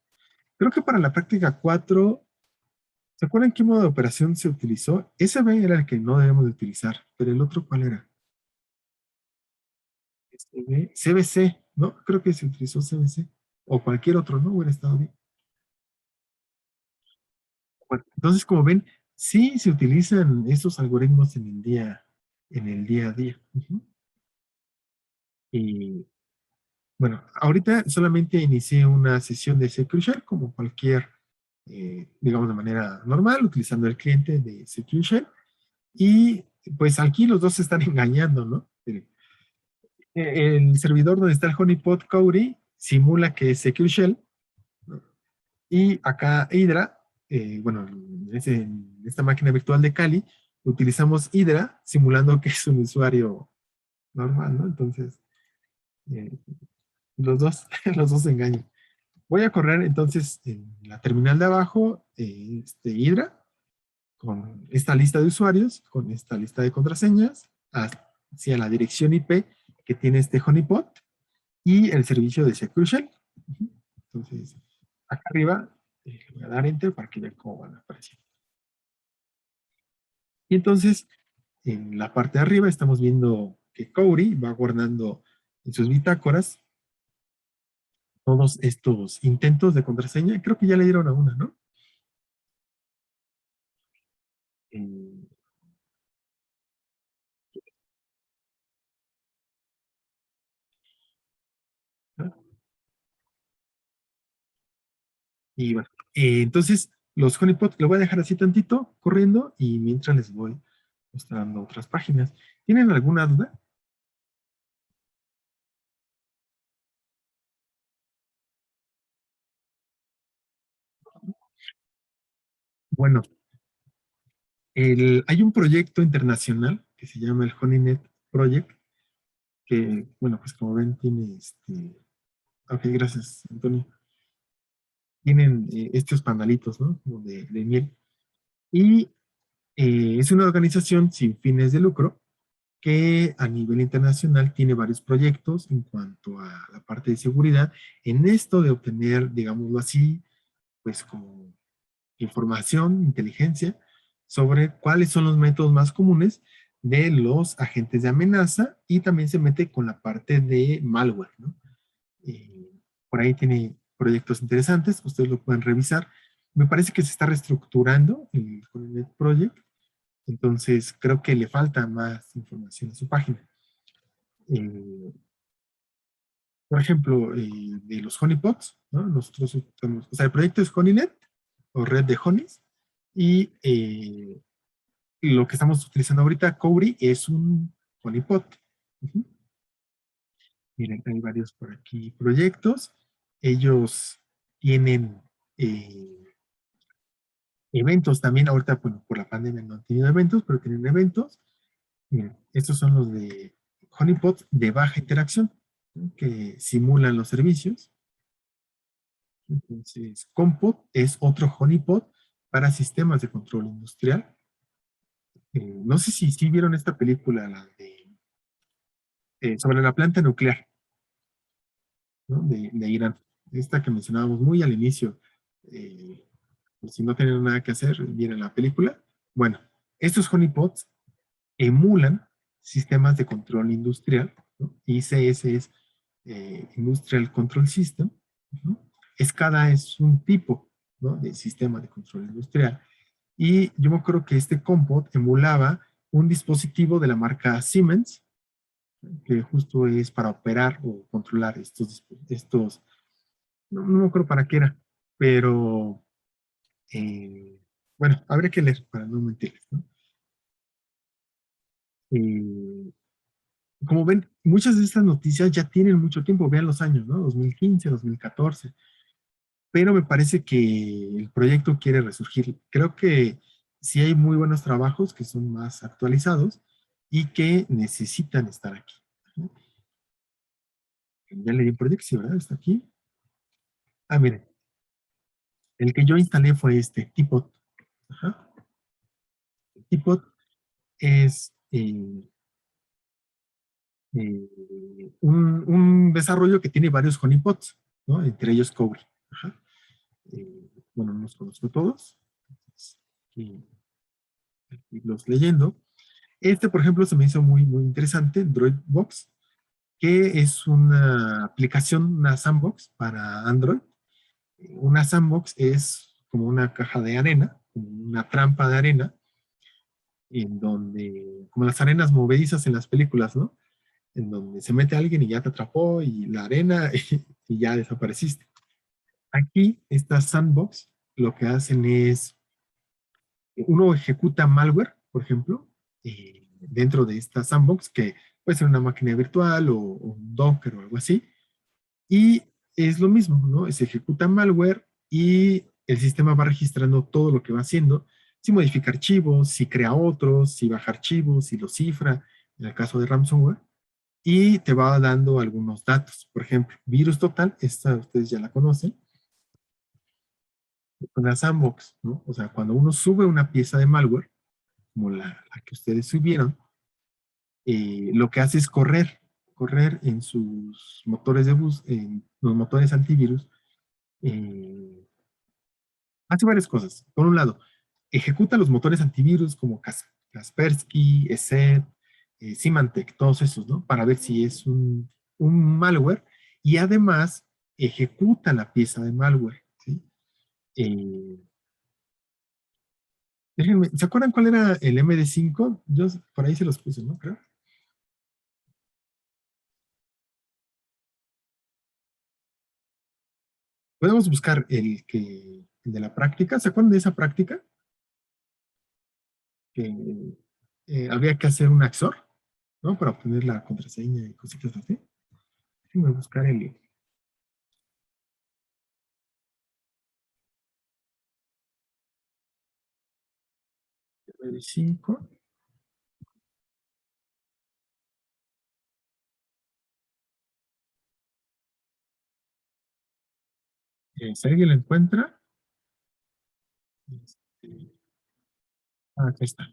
Creo que para la práctica 4, ¿se acuerdan qué modo de operación se utilizó? SB era el que no debemos de utilizar, pero el otro, ¿cuál era? CBC, ¿no? Creo que se utilizó CBC, o cualquier otro, ¿no? Hubiera estado bien. Bueno, entonces, como ven, sí se utilizan esos algoritmos en el día a día. Ujú. Y Bueno, ahorita solamente inicié una sesión de SecureShare como cualquier, digamos, de manera normal, utilizando el cliente de SecureShare. Y pues aquí los dos se están engañando, ¿no? El servidor donde está el honeypot Cody simula que es Secure Shell, ¿no? Y acá Hydra, bueno, en esta máquina virtual de Kali, utilizamos Hydra simulando que es un usuario normal, ¿no? Entonces, eh, los dos, los dos se engañan. Voy a correr entonces en la terminal de abajo, Hydra, con esta lista de usuarios, con esta lista de contraseñas, hacia la dirección IP que tiene este honeypot y el servicio de Secure Shell. Entonces, acá arriba le voy a dar Enter para que vean cómo van a aparecer. Y entonces, en la parte de arriba estamos viendo que Cody va guardando en sus bitácoras todos estos intentos de contraseña. Creo que ya le dieron a una, ¿no? Eh, y bueno, entonces los honeypot lo voy a dejar así tantito corriendo y mientras les voy mostrando otras páginas. ¿Tienen alguna duda? Bueno, hay un proyecto internacional que se llama el HoneyNet Project, que, bueno, pues como ven, tiene ok, gracias, Antonio. Tienen estos pandalitos, ¿no? Como de miel. Y es una organización sin fines de lucro que a nivel internacional tiene varios proyectos en cuanto a la parte de seguridad, en esto de obtener, digámoslo así, pues como información, inteligencia, sobre cuáles son los métodos más comunes de los agentes de amenaza y también se mete con la parte de malware, ¿no? Eh, por ahí tiene proyectos interesantes, ustedes lo pueden revisar. Me parece que se está reestructurando el Coronet Project, entonces creo que le falta más información a su página. Eh, por ejemplo, de los honeypots, ¿no? Nosotros usamos, o sea, el proyecto es Honeynet o red de honeys y lo que estamos utilizando ahorita, Cowry, es un honeypot. Uh-huh. Miren, hay varios por aquí proyectos. Ellos tienen eventos también. Ahorita, bueno, por la pandemia no han tenido eventos, pero tienen eventos. Miren, estos son los de honeypots de baja interacción, ¿no? Que simulan los servicios. Entonces, Compot es otro honeypot para sistemas de control industrial. No sé si vieron esta película, la de sobre la planta nuclear, ¿no? De Irán. Esta que mencionábamos muy al inicio. Eh, pues, si no tienen nada que hacer, viene la película. Bueno, estos honeypots emulan sistemas de control industrial, ¿no? ICS es Industrial Control System. ¿No? SCADA es un tipo, ¿no? De sistema de control industrial. Y yo me acuerdo que este Compot emulaba un dispositivo de la marca Siemens, que justo es para operar o controlar no me acuerdo para qué era, pero bueno, habría que leer para no mentirles, ¿no? Eh, como ven, muchas de estas noticias ya tienen mucho tiempo, vean los años, ¿no? 2015, 2014, pero me parece que el proyecto quiere resurgir. Creo que sí hay muy buenos trabajos que son más actualizados y que necesitan estar aquí. ¿No? Ya le di proyección, ¿verdad? Está aquí. Ah, miren, el que yo instalé fue este, Tipot. Ajá. Tipot es un desarrollo que tiene varios honeypots, ¿no? Entre ellos Cobri. Ajá. Bueno, no los conozco todos. Y, y los leyendo. Este, por ejemplo, se me hizo muy, muy interesante, Droidbox, que es una aplicación, una sandbox para Android. Una sandbox es como una caja de arena, como una trampa de arena, en donde, como las arenas movedizas en las películas, ¿no? en donde se mete alguien y ya te atrapó y la arena y ya desapareciste. Aquí, estas sandbox, lo que hacen es, uno ejecuta malware, por ejemplo, dentro de esta sandbox, que puede ser una máquina virtual o un Docker o algo así, y es lo mismo, ¿no? Se ejecuta malware y el sistema va registrando todo lo que va haciendo, si modifica archivos, si crea otros, si baja archivos, si los cifra, en el caso de ransomware, y te va dando algunos datos. Por ejemplo, virus total, esta ustedes ya la conocen, con la sandbox, ¿no? O sea, cuando uno sube una pieza de malware, como la que ustedes subieron, lo que hace es correr en sus motores de bus, en los motores antivirus, eh, hace varias cosas. Por un lado, ejecuta los motores antivirus como Kaspersky, ESET, Symantec, todos esos, ¿no? Para ver si es un malware y además ejecuta la pieza de malware, ¿sí? Eh, Déjenme, ¿se acuerdan cuál era el MD5? Yo por ahí se los puse, ¿no? Creo. Podemos buscar el de la práctica. ¿Se acuerdan de esa práctica? Que había que hacer un XOR, ¿no? Para obtener la contraseña y cositas así. Déjenme buscar el MD5. Si alguien lo encuentra, este, aquí está.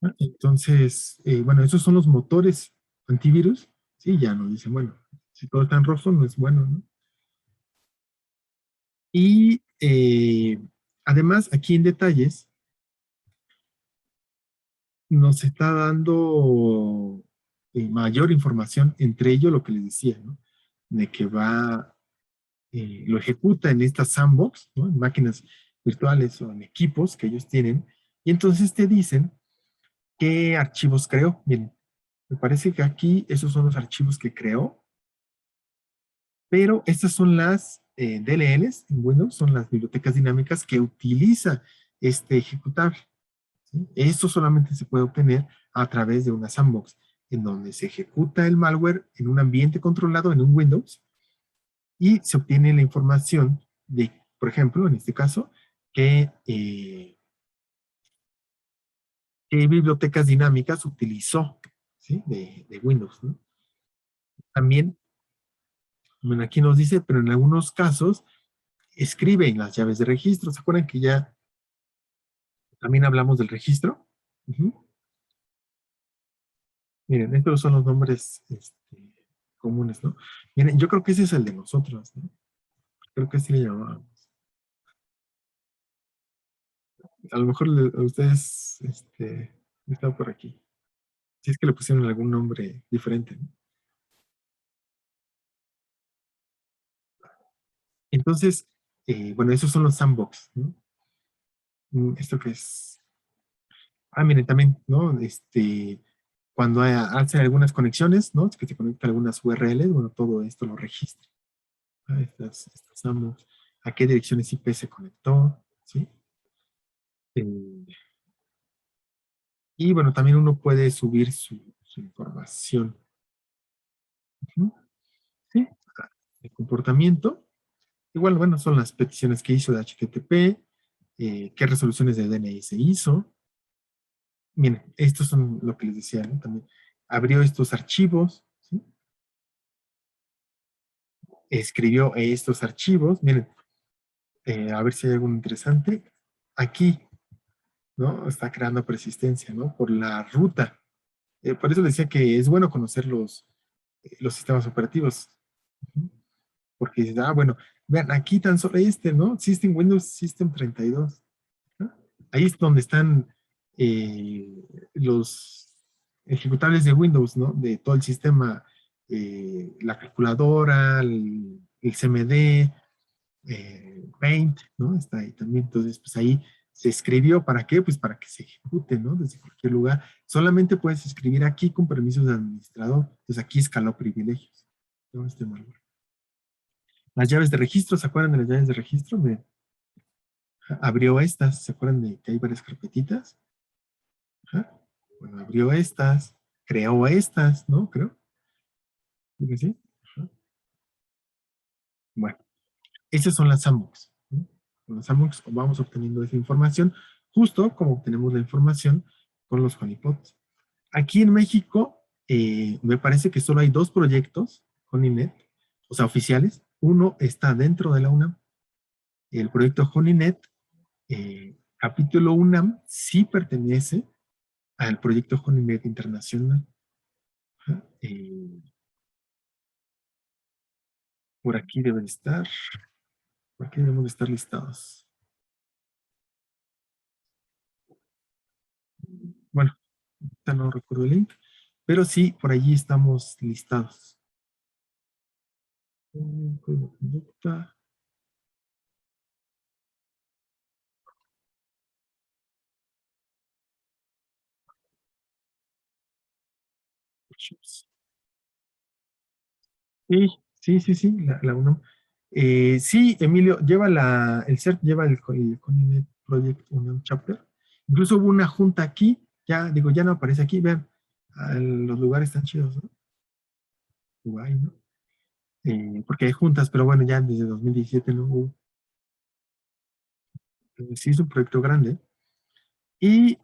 ¿No? Entonces, bueno, esos son los motores antivirus. Sí, ya nos dicen, bueno, si todo está en rojo, no es bueno, ¿no? Y además, aquí en detalles, nos está dando mayor información, entre ellos lo que les decía, ¿no? De que lo ejecuta en esta sandbox, ¿no? En máquinas virtuales o en equipos que ellos tienen, y entonces te dicen qué archivos creó. Miren, me parece que aquí esos son los archivos que creó, pero estas son las DLLs en Windows, son las bibliotecas dinámicas que utiliza este ejecutable. ¿Sí? Esto solamente se puede obtener a través de una sandbox, en donde se ejecuta el malware en un ambiente controlado, en un Windows, y se obtiene la información de, por ejemplo, en este caso, qué bibliotecas dinámicas utilizó, ¿sí? De Windows, ¿no? También, bueno, aquí nos dice, pero en algunos casos escribe en las llaves de registro. ¿Se acuerdan que ya también hablamos del registro? Ujú. Miren, estos son los nombres comunes, ¿no? Miren, yo creo que ese es el de nosotros, ¿no? Creo que así le llamábamos. A lo mejor a ustedes está por aquí. Si es que le pusieron algún nombre diferente, ¿no? Entonces, bueno, esos son los sandbox, ¿no? Esto que es. Ah, miren, también, ¿no? Cuando hacen algunas conexiones, ¿no? Que se conectan algunas URLs, bueno, todo esto lo registra. Estas sandbox. ¿A qué direcciones IP se conectó? ¿Sí? Eh, y bueno, también uno puede subir su información. Ujú. ¿Sí? El comportamiento. Igual, bueno, son las peticiones que hizo de HTTP, qué resoluciones de DNI se hizo. Miren, estos son lo que les decía, ¿no? También abrió estos archivos, ¿sí? Escribió estos archivos. Miren, a ver si hay algo interesante. Aquí, ¿no? Está creando persistencia, ¿no? Por la ruta. Por eso les decía que es bueno conocer los sistemas operativos. Ujú. Porque dices, bueno, vean, aquí tan solo ¿no? System Windows System 32. ¿No? Ahí es donde están los ejecutables de Windows, ¿no? De todo el sistema, la calculadora, el CMD, Paint, ¿no? Está ahí también. Entonces, pues ahí se escribió, ¿para qué? Pues para que se ejecute, ¿no? Desde cualquier lugar. Solamente puedes escribir aquí con permisos de administrador. Entonces aquí escaló privilegios, ¿no? Este malware. Las llaves de registro, ¿se acuerdan de las llaves de registro? Abrió estas, ¿se acuerdan de que hay varias carpetitas? Ajá. Bueno, abrió estas, creó estas, ¿no? Creo. ¿Sí que sí? Ajá. Bueno, esas son las sandbox, ¿no? Con las sandbox vamos obteniendo esa información, justo como obtenemos la información con los honeypots. Aquí en México, me parece que solo hay dos proyectos Honeynet, o sea, oficiales. Uno está dentro de la UNAM. El proyecto Honeynet, capítulo UNAM, sí pertenece al proyecto Honeynet Internacional. Por aquí deben estar, por aquí debemos de estar listados. Bueno, ahorita no recuerdo el link, pero sí, por allí estamos listados. Código de conducta. Sí, sí, sí, sí, la UNAM. Sí, Emilio, lleva el CERT lleva el CONINET Project UNAM Chapter. Incluso hubo una junta aquí, ya digo, ya no aparece aquí, vean, los lugares están chidos, ¿no? Guay, ¿no? Porque hay juntas, pero bueno, ya desde 2017 no hubo. Sí, es un proyecto grande. Y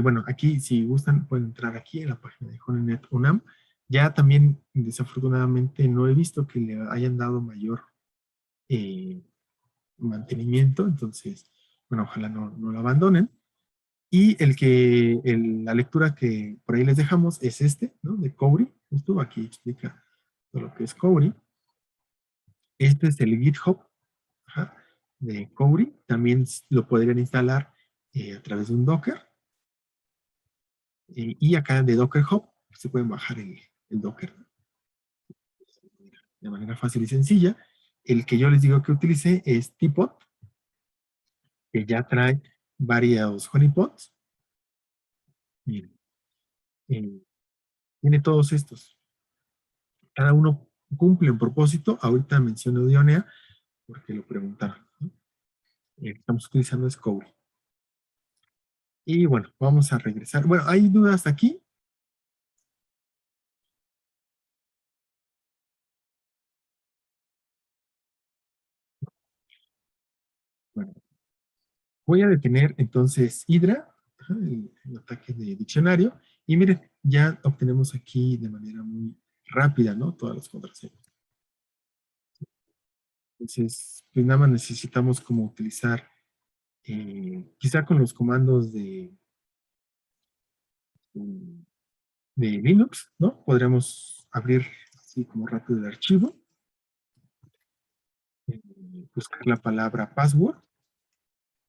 bueno, aquí si gustan pueden entrar aquí en la página de CONINET UNAM. Ya también, desafortunadamente, no he visto que le hayan dado mayor eh, mantenimiento, entonces, bueno, ojalá no lo abandonen. Y la lectura que por ahí les dejamos es este, ¿no? De Cowry, justo aquí explica todo lo que es Cowry. Este es el GitHub, ajá, de Cowry. También lo podrían instalar a través de un Docker. Y acá de Docker Hub se pueden bajar el Docker, ¿no? De manera fácil y sencilla. El que yo les digo que utilice es Teapot, que ya trae varios honeypots. Miren, eh, tiene todos estos. Cada uno cumple un propósito. Ahorita menciono Dionea porque lo preguntaron, ¿no? El que estamos utilizando es Cowry. Y bueno, vamos a regresar. Bueno, ¿hay dudas aquí? Bueno, voy a detener entonces Hydra, el ataque de diccionario. Y miren, ya obtenemos aquí de manera muy rápida, ¿no? Todas las contraseñas. Entonces, pues nada más necesitamos como utilizar, quizá con los comandos de Linux, ¿no? Podríamos abrir así como rápido el archivo, eh, buscar la palabra password,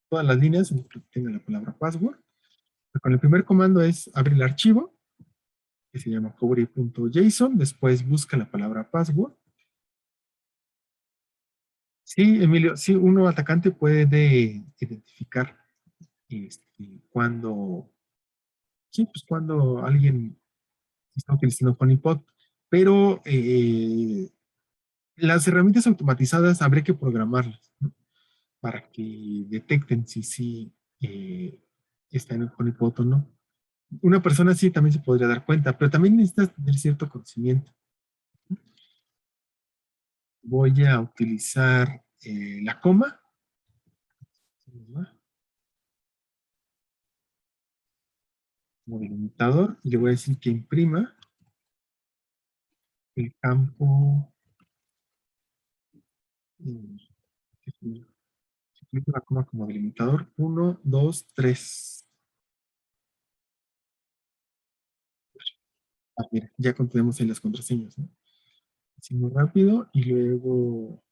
todas las líneas que tengan la palabra password. Con el primer comando es abrir el archivo, que se llama covery.json, después busca la palabra password. Sí, Emilio, sí, uno atacante puede identificar cuando, sí, pues cuando alguien está utilizando honeypot, pero las herramientas automatizadas habría que programarlas, ¿no? Para que detecten si sí está en el honeypot o no. Una persona sí también se podría dar cuenta, pero también necesitas tener cierto conocimiento. Voy a utilizar la coma, ¿no? Como delimitador, y le voy a decir que imprima el campo, que se utiliza la coma como delimitador, 1, 2, 3. Ah, mira, ya contenemos ahí las contraseñas, ¿no? Así muy rápido, y luego,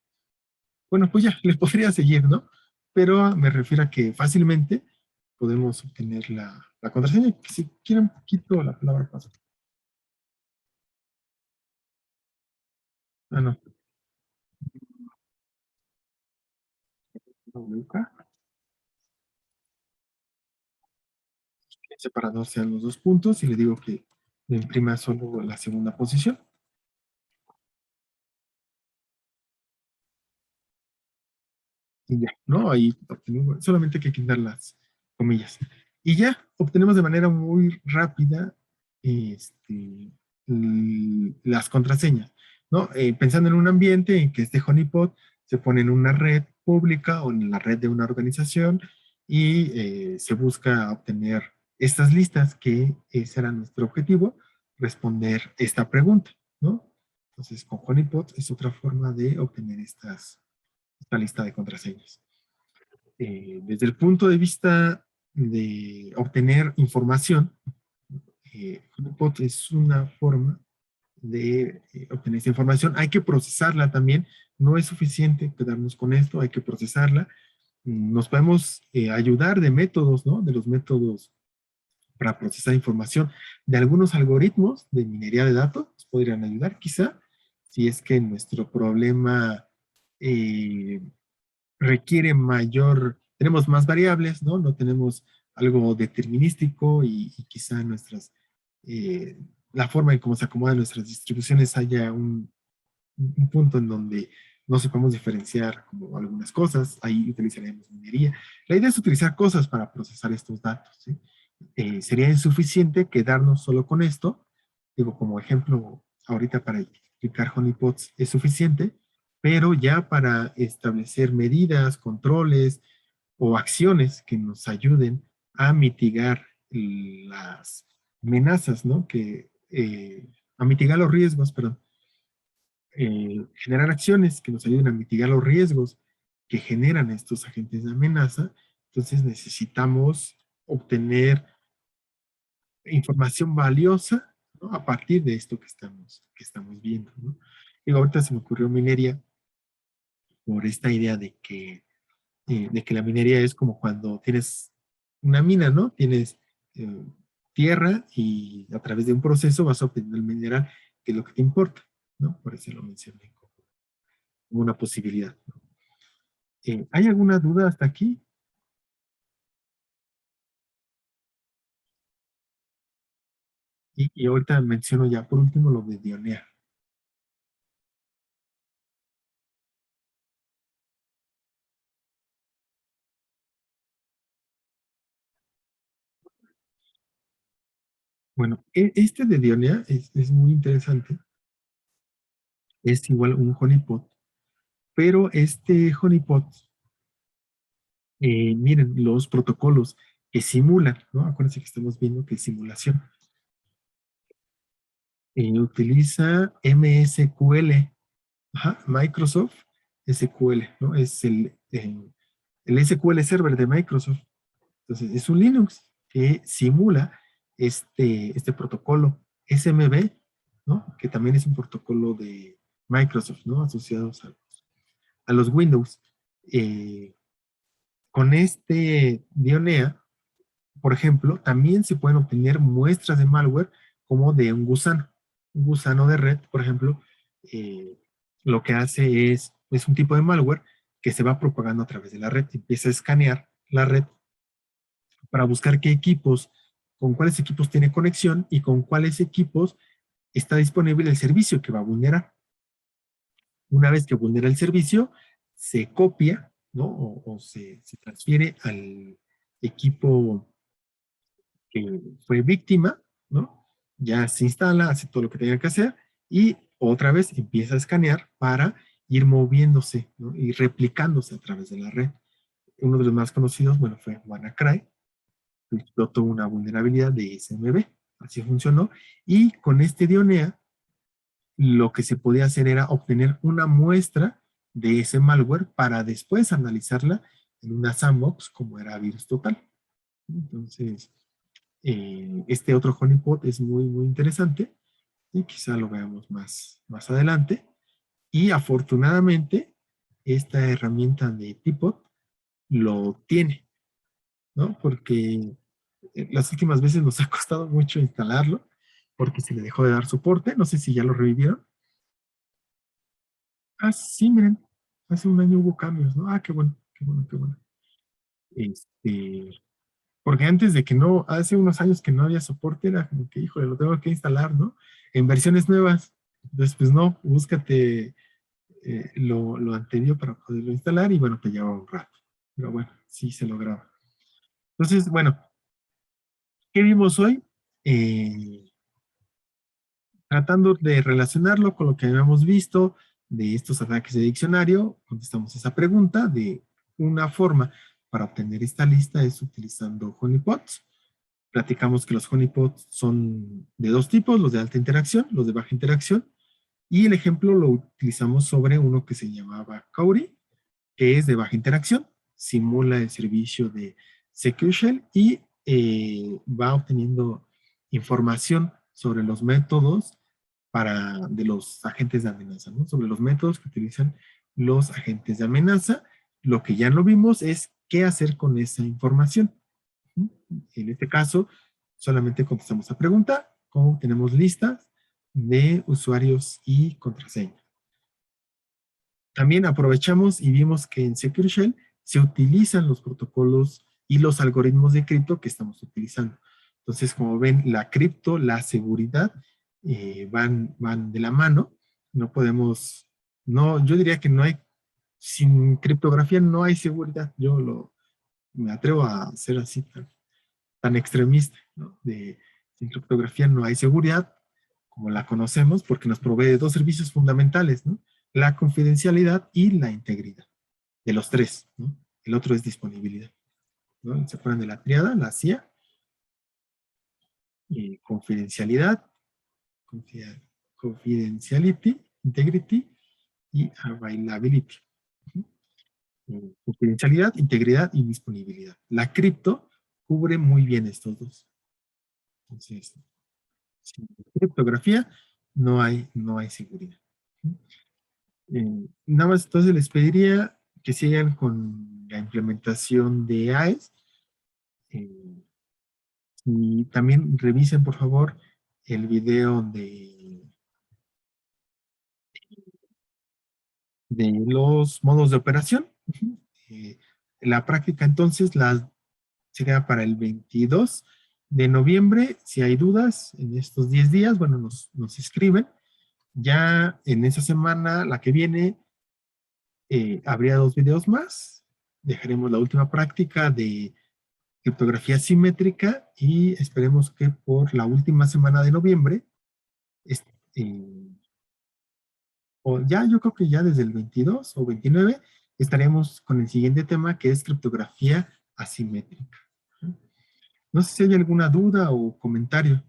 bueno, pues ya, le podría seguir, ¿no? Pero me refiero a que fácilmente podemos obtener la contraseña. Si quieren un poquito la palabra password. Ah, no. WK. El separador sean los dos puntos y le digo que me imprima solo la segunda posición. Y ya, ¿no? Ahí obtenemos, solamente hay que quitar las comillas. Y ya, obtenemos de manera muy rápida las contraseñas, ¿no? Pensando en un ambiente en que este honeypot se pone en una red pública o en la red de una organización y se busca obtener estas listas, que ese era nuestro objetivo, responder esta pregunta, ¿no? Entonces, con honeypot es otra forma de obtener esta lista de contraseñas. Desde el punto de vista de obtener información, Honeypot es una forma de obtener esta información. Hay que procesarla también. No es suficiente quedarnos con esto, hay que procesarla. Nos podemos ayudar de métodos, ¿no? De los métodos para procesar información, de algunos algoritmos de minería de datos, nos podrían ayudar quizá, si es que nuestro problema eh, requiere mayor, tenemos más variables, ¿no? No tenemos algo determinístico y quizá eh, la forma en cómo se acomodan nuestras distribuciones haya un punto en donde no sepamos diferenciar como algunas cosas, ahí utilizaremos minería. La idea es utilizar cosas para procesar estos datos, ¿sí? Sería insuficiente quedarnos solo con esto, digo, como ejemplo, ahorita para explicar honeypots es suficiente, pero ya para establecer medidas, controles o acciones que nos ayuden a mitigar las amenazas, ¿no? A mitigar los riesgos, perdón, generar acciones que nos ayuden a mitigar los riesgos que generan estos agentes de amenaza. Entonces necesitamos obtener información valiosa, ¿no? A partir de esto que estamos viendo, ¿no? Y ahorita se me ocurrió minería por esta idea de que la minería es como cuando tienes una mina, ¿no? Tienes eh, tierra y a través de un proceso vas obteniendo el mineral, que es lo que te importa, ¿no? Por eso lo mencioné como una posibilidad. ¿Hay alguna duda hasta aquí? Y ahorita menciono ya por último lo de Dionea. Bueno, este de Dionea es muy interesante. Es igual un honeypot, pero este honeypot, miren, los protocolos que simulan, ¿no? Acuérdense que estamos viendo que simulación utiliza MSQL, ajá, Microsoft SQL, ¿no? Es el SQL Server de Microsoft. Entonces, es un Linux que simula este protocolo SMB, ¿no? Que también es un protocolo de Microsoft, ¿no? Asociados a los Windows. Eh, con este Dionea, por ejemplo, también se pueden obtener muestras de malware como de un gusano. Un gusano de red, por ejemplo, eh, lo que hace es un tipo de malware que se va propagando a través de la red. Empieza a escanear la red para buscar qué equipos, con cuáles equipos tiene conexión y con cuáles equipos está disponible el servicio que va a vulnerar. Una vez que vulnera el servicio, se copia, ¿no? O se transfiere al equipo que fue víctima, ¿no? Ya se instala, hace todo lo que tenga que hacer y otra vez empieza a escanear para ir moviéndose, ¿no? Y replicándose a través de la red. Uno de los más conocidos, bueno, fue WannaCry, que explotó una vulnerabilidad de SMB. Así funcionó. Y con este Dionea, lo que se podía hacer era obtener una muestra de ese malware para después analizarla en una sandbox como era Virus Total. Entonces, este otro honeypot es muy, muy interesante y quizá lo veamos más adelante. Y afortunadamente, esta herramienta de Tipot lo tiene. ¿no? Porque las últimas veces nos ha costado mucho instalarlo, porque se le dejó de dar soporte. No sé si ya lo revivieron. Ah, sí, miren, hace un año hubo cambios, ¿no? Ah, qué bueno, qué bueno, qué bueno. Este, porque antes de que no, hace unos años que no había soporte, era como que, híjole, lo tengo que instalar, ¿no? En versiones nuevas. Entonces, pues no, búscate lo anterior para poderlo instalar y bueno, te lleva un rato. Pero bueno, sí se lograba. Entonces, bueno, ¿qué vimos hoy? Eh, Tratando de relacionarlo con lo que habíamos visto de estos ataques de diccionario, contestamos esa pregunta de una forma para obtener esta lista es utilizando honeypots. Platicamos que los honeypots son de dos tipos, los de alta interacción, los de baja interacción, y el ejemplo lo utilizamos sobre uno que se llamaba Cowrie, que es de baja interacción, simula el servicio de Secure Shell y va obteniendo información sobre los métodos de los agentes de amenaza, ¿no? Sobre los métodos que utilizan los agentes de amenaza. Lo que ya no vimos es qué hacer con esa información. En este caso, solamente contestamos la pregunta, cómo tenemos listas de usuarios y contraseñas. También aprovechamos y vimos que en Secure Shell se utilizan los protocolos y los algoritmos de cripto que estamos utilizando. Entonces, como ven, la cripto, la seguridad van de la mano. No podemos, no, yo diría que no hay, sin criptografía no hay seguridad. Me atrevo a ser así tan extremista, ¿no? Sin criptografía no hay seguridad como la conocemos porque nos provee dos servicios fundamentales, ¿no? La confidencialidad y la integridad, de los tres, ¿no? El otro es disponibilidad, ¿no? ¿Se acuerdan de la triada? La CIA, confidencialidad, confidentiality, integrity y availability. Confidencialidad, integridad y disponibilidad. La cripto cubre muy bien estos dos. Entonces, sin criptografía no hay seguridad. Nada más entonces les pediría que sigan con la implementación de AES y también revisen por favor el video de los modos de operación. Eh, la práctica entonces sería para el 22 de noviembre. Si hay dudas en estos 10 días, bueno, nos escriben. Ya en esa semana, la que viene, habría dos videos más. Dejaremos la última práctica de criptografía simétrica y esperemos que por la última semana de noviembre, eh, o ya yo creo que ya desde el 22 o 29, estaremos con el siguiente tema que es criptografía asimétrica. No sé si hay alguna duda o comentario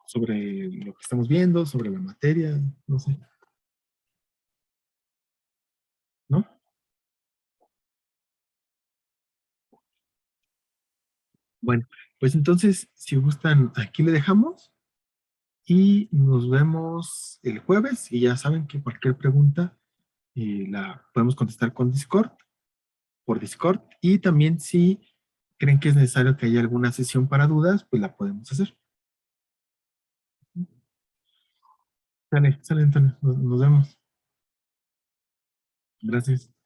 sobre lo que estamos viendo, sobre la materia, no sé, ¿no? Bueno, pues entonces, si gustan, aquí le dejamos y nos vemos el jueves y ya saben que cualquier pregunta la podemos contestar con Discord, por Discord y también si creen que es necesario que haya alguna sesión para dudas, pues la podemos hacer. Sale, sale Antonio, nos vemos. Gracias.